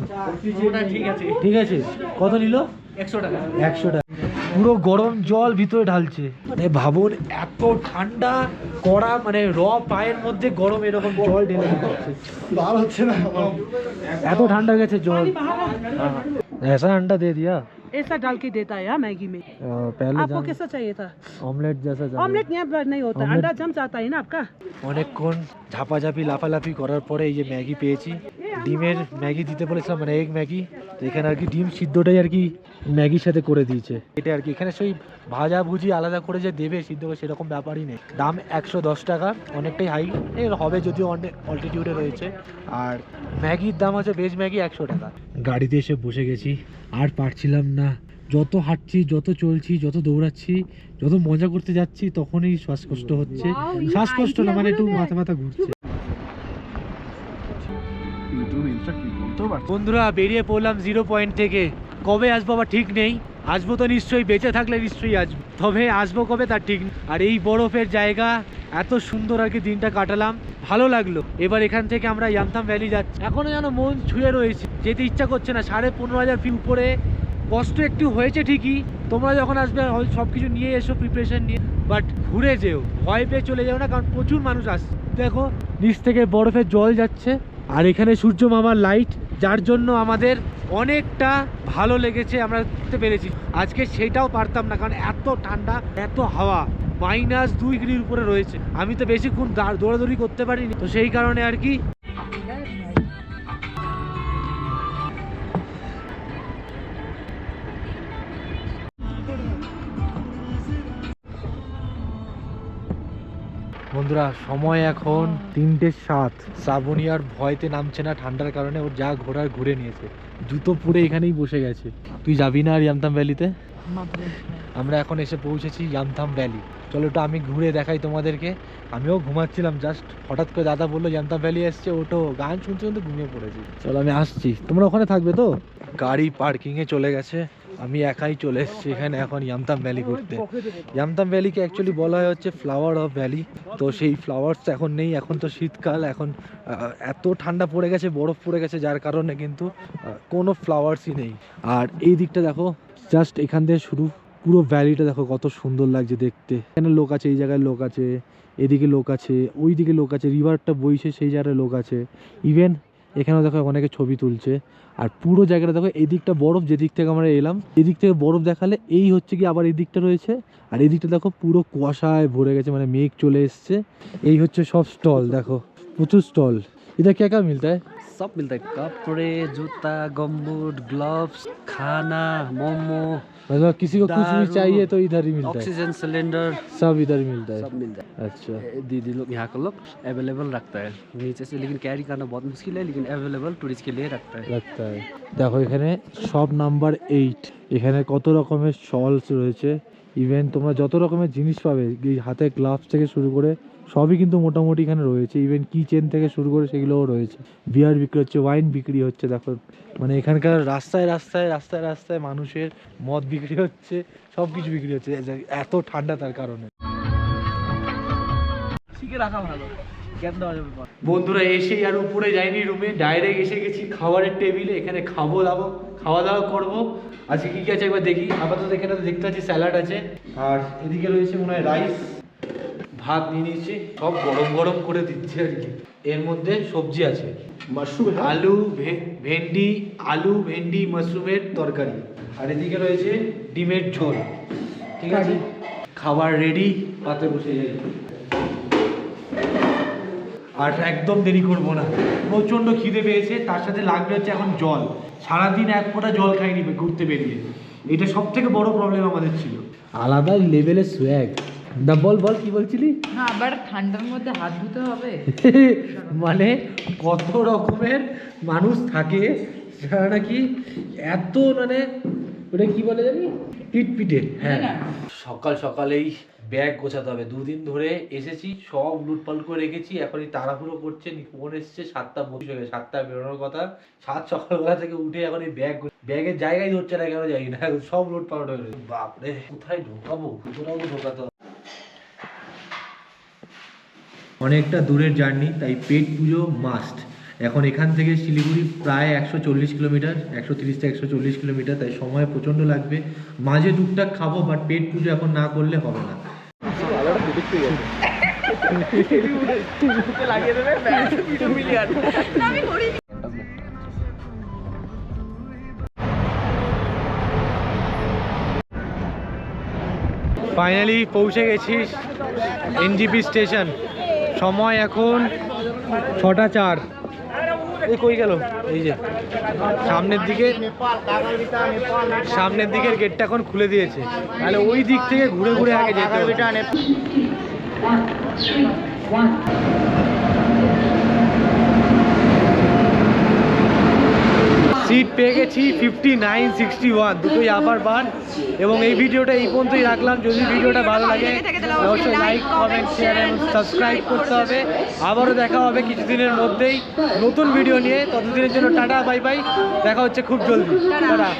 ঠিক আছে। কত নিল? 100 টাকা। 100 টাকা। পুরো গরম জল ভিতরে ঢালছে। মানে ভাবুন এত ঠান্ডা কড়া, মানে পায়ের মধ্যে গরম এরকম জল ঢেলে দিচ্ছে। এত ঠান্ডা গেছে জল। ऐसा अंडा दे दिया? ऐसा डाल के देता है यार मैगी में। पहले आपको कैसा चाहिए था? ऑमलेट जैसा ऑमलेट यहाँ पर नहीं होता, ऑमलेट- अंडा जम जाता है ना आपका। অনেকক্ষণ ঝাপাঝাপি লাফালাফি করার পরে এই যে ম্যাগি পেয়েছি। ডিমের ম্যাগি দিতে বলেছিলাম, মানে এগ ম্যাগি। তো এখানে আর কি ডিম সিদ্ধটাই আর কি ম্যাগির সাথে করে দিয়েছে। এটা আর কি এখানে সেই ভাজা ভুজি আলাদা করে যে দেবে সিদ্ধ করে সেরকম ব্যাপারই নেই। দাম 110 টাকা, অনেকটাই হাই হবে যদিও অনেক অল্টিটিউডে রয়েছে। আর ম্যাগির দাম আছে ভেজ ম্যাগি 100 টাকা। গাড়িতে এসে বসে গেছি, আর পারছিলাম না। যত হাঁটছি, যত চলছি, যত দৌড়াচ্ছি, যত মজা করতে যাচ্ছি, তখনই শ্বাসকষ্ট হচ্ছে। শ্বাসকষ্ট না, মানে একটু মাথা মাথা ঘুরছে। বন্ধুরা বেরিয়ে পড়লাম 0 পয়েন্ট থেকে। কবে আসবো আবার ঠিক নেই, আসবো তো নিশ্চয়ই, বেঁচে থাকলে নিশ্চয়ই আসবো, তবে আসবো কবে তার ঠিক নেই। আর এই বরফের জায়গা এত সুন্দর আর কি দিনটা কাটালাম, ভালো লাগলো। এবার এখান থেকে আমরা ইয়ামথাম ভ্যালি যাচ্ছি। এখনো যেন মন ছুঁয়ে রয়েছে, যেতে ইচ্ছা করছে না। 15,500 ফিট উপরে, কষ্ট একটু হয়েছে ঠিকই। তোমরা যখন আসবে সব কিছু নিয়ে এসো, প্রিপারেশন নিয়ে, বাট ঘুরে যেও, ভয় পেয়ে চলে যাও না, কারণ প্রচুর মানুষ আসছে। দেখো নিচ থেকে বরফের জল যাচ্ছে, আর এখানে সূর্য মামার লাইট, যার জন্য আমাদের অনেকটা ভালো লেগেছে, আমরা দেখতে পেরেছি। আজকে সেটাও পারতাম না, কারণ এত ঠান্ডা, এত হাওয়া, -2 ডিগ্রির উপরে রয়েছে। আমি তো বেশিক্ষণ দৌড়াদৌড়ি করতে পারিনি, তো সেই কারণে আর কি। বন্ধুরা সময় এখন 3:07। শ্রাবণী আর ভয়তে নামছে না ঠান্ডার কারণে, ওর যা ঘোরার ঘুরে নিয়েছে, জুতো পুরে এখানেই বসে গেছে। তুই যাবি না আর ইয়ামথাম ভ্যালিতে? আমরা এখন এসে পৌঁছেছি ইয়ামথাম ভ্যালি। চলো একটু আমি ঘুরে দেখাই তোমাদেরকে। আমিও ঘুমাচ্ছিলাম, জাস্ট হঠাৎ করে দাদা বললো ইয়ামথাম ভ্যালি এসছে, ওটো, গান শুনতে শুনতে ঘুমিয়ে পড়েছি। চলো আমি আসছি, তোমরা ওখানে থাকবে তো? গাড়ি পার্কিংয়ে চলে গেছে, আমি একাই চলে এসেছি এখানে এখন ইয়ামথাম ভ্যালি ঘুরতে। ইয়ামথাম ভ্যালিকে অ্যাকচুয়ালি বলা হয় হচ্ছে ফ্লাওয়ার অফ ভ্যালি। তো সেই ফ্লাওয়ার্স এখন নেই, এখন তো শীতকাল, এখন এত ঠান্ডা পড়ে গেছে, বরফ পড়ে গেছে, যার কারণে কিন্তু কোনো ফ্লাওয়ার্সই নেই। আর এই দিকটা দেখো, জাস্ট এখান থেকে শুরু পুরো ভ্যালিটা দেখো কত সুন্দর লাগছে দেখতে। এখানে লোক আছে, এই জায়গায় লোক আছে, এদিকে লোক আছে, ওই দিকে লোক আছে, রিভারটা বইছে সেই জায়গায় লোক আছে। ইভেন এখানেও দেখো অনেকে ছবি তুলছে। আর পুরো জায়গাটা দেখো, এদিকটা বরফ, যেদিক থেকে আমরা এলাম এদিক থেকে বরফ দেখালে এই হচ্ছে কি আবার এই দিকটা রয়েছে। আর এই দিকটা দেখো পুরো কুয়াশায় ভরে গেছে, মানে মেঘ চলে এসছে। এই হচ্ছে সব স্টল, দেখো প্রচুর স্টল। এটা क्या क्या मिलता है? सब मिलता है, कपड़े, जूता, गमबूट, ग्लव्स, खाना, मोमो, मतलब किसी को कुछ भी दारू, चाहिए तो इधर ही मिलता है, ऑक्सीजन सिलेंडर, सब इधर मिलता है। सब मिलता है। अच्छा, दीदी लोग यहाँ का लोग अवेलेबल रखता है नीचे से, लेकिन कैरी करना बहुत मुश्किल है, लेकिन अवेलेबल टूरिस्ट के लिए रखता है। लगता है। দেখো এখানে সব নাম্বার 8, এখানে কত রকমের শলস রয়েছে। ইভেন তোমরা যত রকমের জিনিস পাবে, এই হাতে গ্লাভস থেকে শুরু করে সবই কিন্তু মোটামুটি এখানে রয়েছে। ইভেন কি চেন থেকে শুরু করে সেগুলোও রয়েছে। বিয়ার বিক্রি হচ্ছে, ওয়াইন বিক্রি হচ্ছে। দেখো মানে এখানকার রাস্তায় রাস্তায় রাস্তায় রাস্তায় মানুষের মদ বিক্রি হচ্ছে, সব কিছু বিক্রি হচ্ছে, এত ঠান্ডা তার কারণে। শিখে রাখা ভালো, জ্ঞান দেওয়া যাবে পরে। বন্ধুরা এসেই আর উপরে যাইনি রুমে, ডাইরেক্ট এসে গেছি খাবারের টেবিলে। এখানে খাওয়া দাওয়া করবো। আজকে কী কী আছে একবার দেখি। আপাতত এখানে তো দেখতে পাচ্ছি স্যালাড আছে, আর এদিকে রয়েছে মনে হয় রাইস, ভাত নিয়ে নিয়েছি, সব গরম গরম করে দিচ্ছে আর কি। এর মধ্যে সবজি আছে, মাশরুম, আলু ভেন্ডি মাশরুমের তরকারি, আর এদিকে রয়েছে ডিমের ঝোল। ঠিক আছে, খাবার রেডি, পাতে বসে যাই। আর একদম দেরি করবো না, প্রচণ্ড খিদে পেয়েছে, তার সাথে লাগবে হচ্ছে এখন জল। সারাদিন এক ফোঁটা জল খাইনি ঘুরতে বেরিয়ে, এটা সব থেকে বড় প্রবলেম আমাদের ছিল। আলাদা লেভেলের সোয়াগ। না বল কি বলছিলি? না আবার ঠান্ডার মধ্যে হাত ধুতে হবে। মানে কত রকমের মানুষ থাকে যারা নাকি এত মানে ওটা কি বলে জানি, পিটপিটে। হ্যাঁ, সকাল সকালেই ব্যাগ গোছাতে হবে। দুদিন ধরে এসেছি, সব লুটপাট করে রেখেছি। এখনই তাড়াহুড়ো করছে, ফোন এসছে 7টা 25 হয়ে গেছে, 7টায় বেরোনোর কথা। সকালবেলা থেকে উঠে এখন এই ব্যাগের জায়গায় ধরছে না, কেন জানি না, সব লুটপাট হয়ে গেছে। বাপরে, কোথায় ঢোকাবো, কোথাও ঢোকাতে হবে। অনেকটা দূরের জার্নি, তাই পেট পুজো মাস্ট। এখন এখান থেকে শিলিগুড়ি প্রায় 140 কিলোমিটার, 130 থেকে 140 কিলোমিটার, তাই সময় প্রচণ্ড লাগবে। মাঝে টুকটাক খাবো, বাট পেট পুজো এখন না করলে হবে না। লাগিয়ে দেবে, ভিডিও মিলিয়ন। ফাইনালি পৌঁছে গেছি এনজিপি স্টেশন। সময় এখন 6টা 4। এই কই গেল? এই যে সামনের দিকের গেটটা এখন খুলে দিয়েছে, তাহলে ওই দিক থেকে ঘুরে ঘুরে আগে যেতে হবে। সিট পেয়ে গেছি 59, 61 দুটোই আপার বার। এবং এই ভিডিওটা এই পর্যন্তই রাখলাম। যদি ভিডিওটা ভালো লাগে অবশ্যই লাইক, কমেন্ট, শেয়ার এবং সাবস্ক্রাইব করতে হবে। আবারও দেখা হবে কিছুদিনের মধ্যেই নতুন ভিডিও নিয়ে। ততদিনের জন্য টাটা, বাই বাই, দেখা হচ্ছে খুব জলদি। টাটা।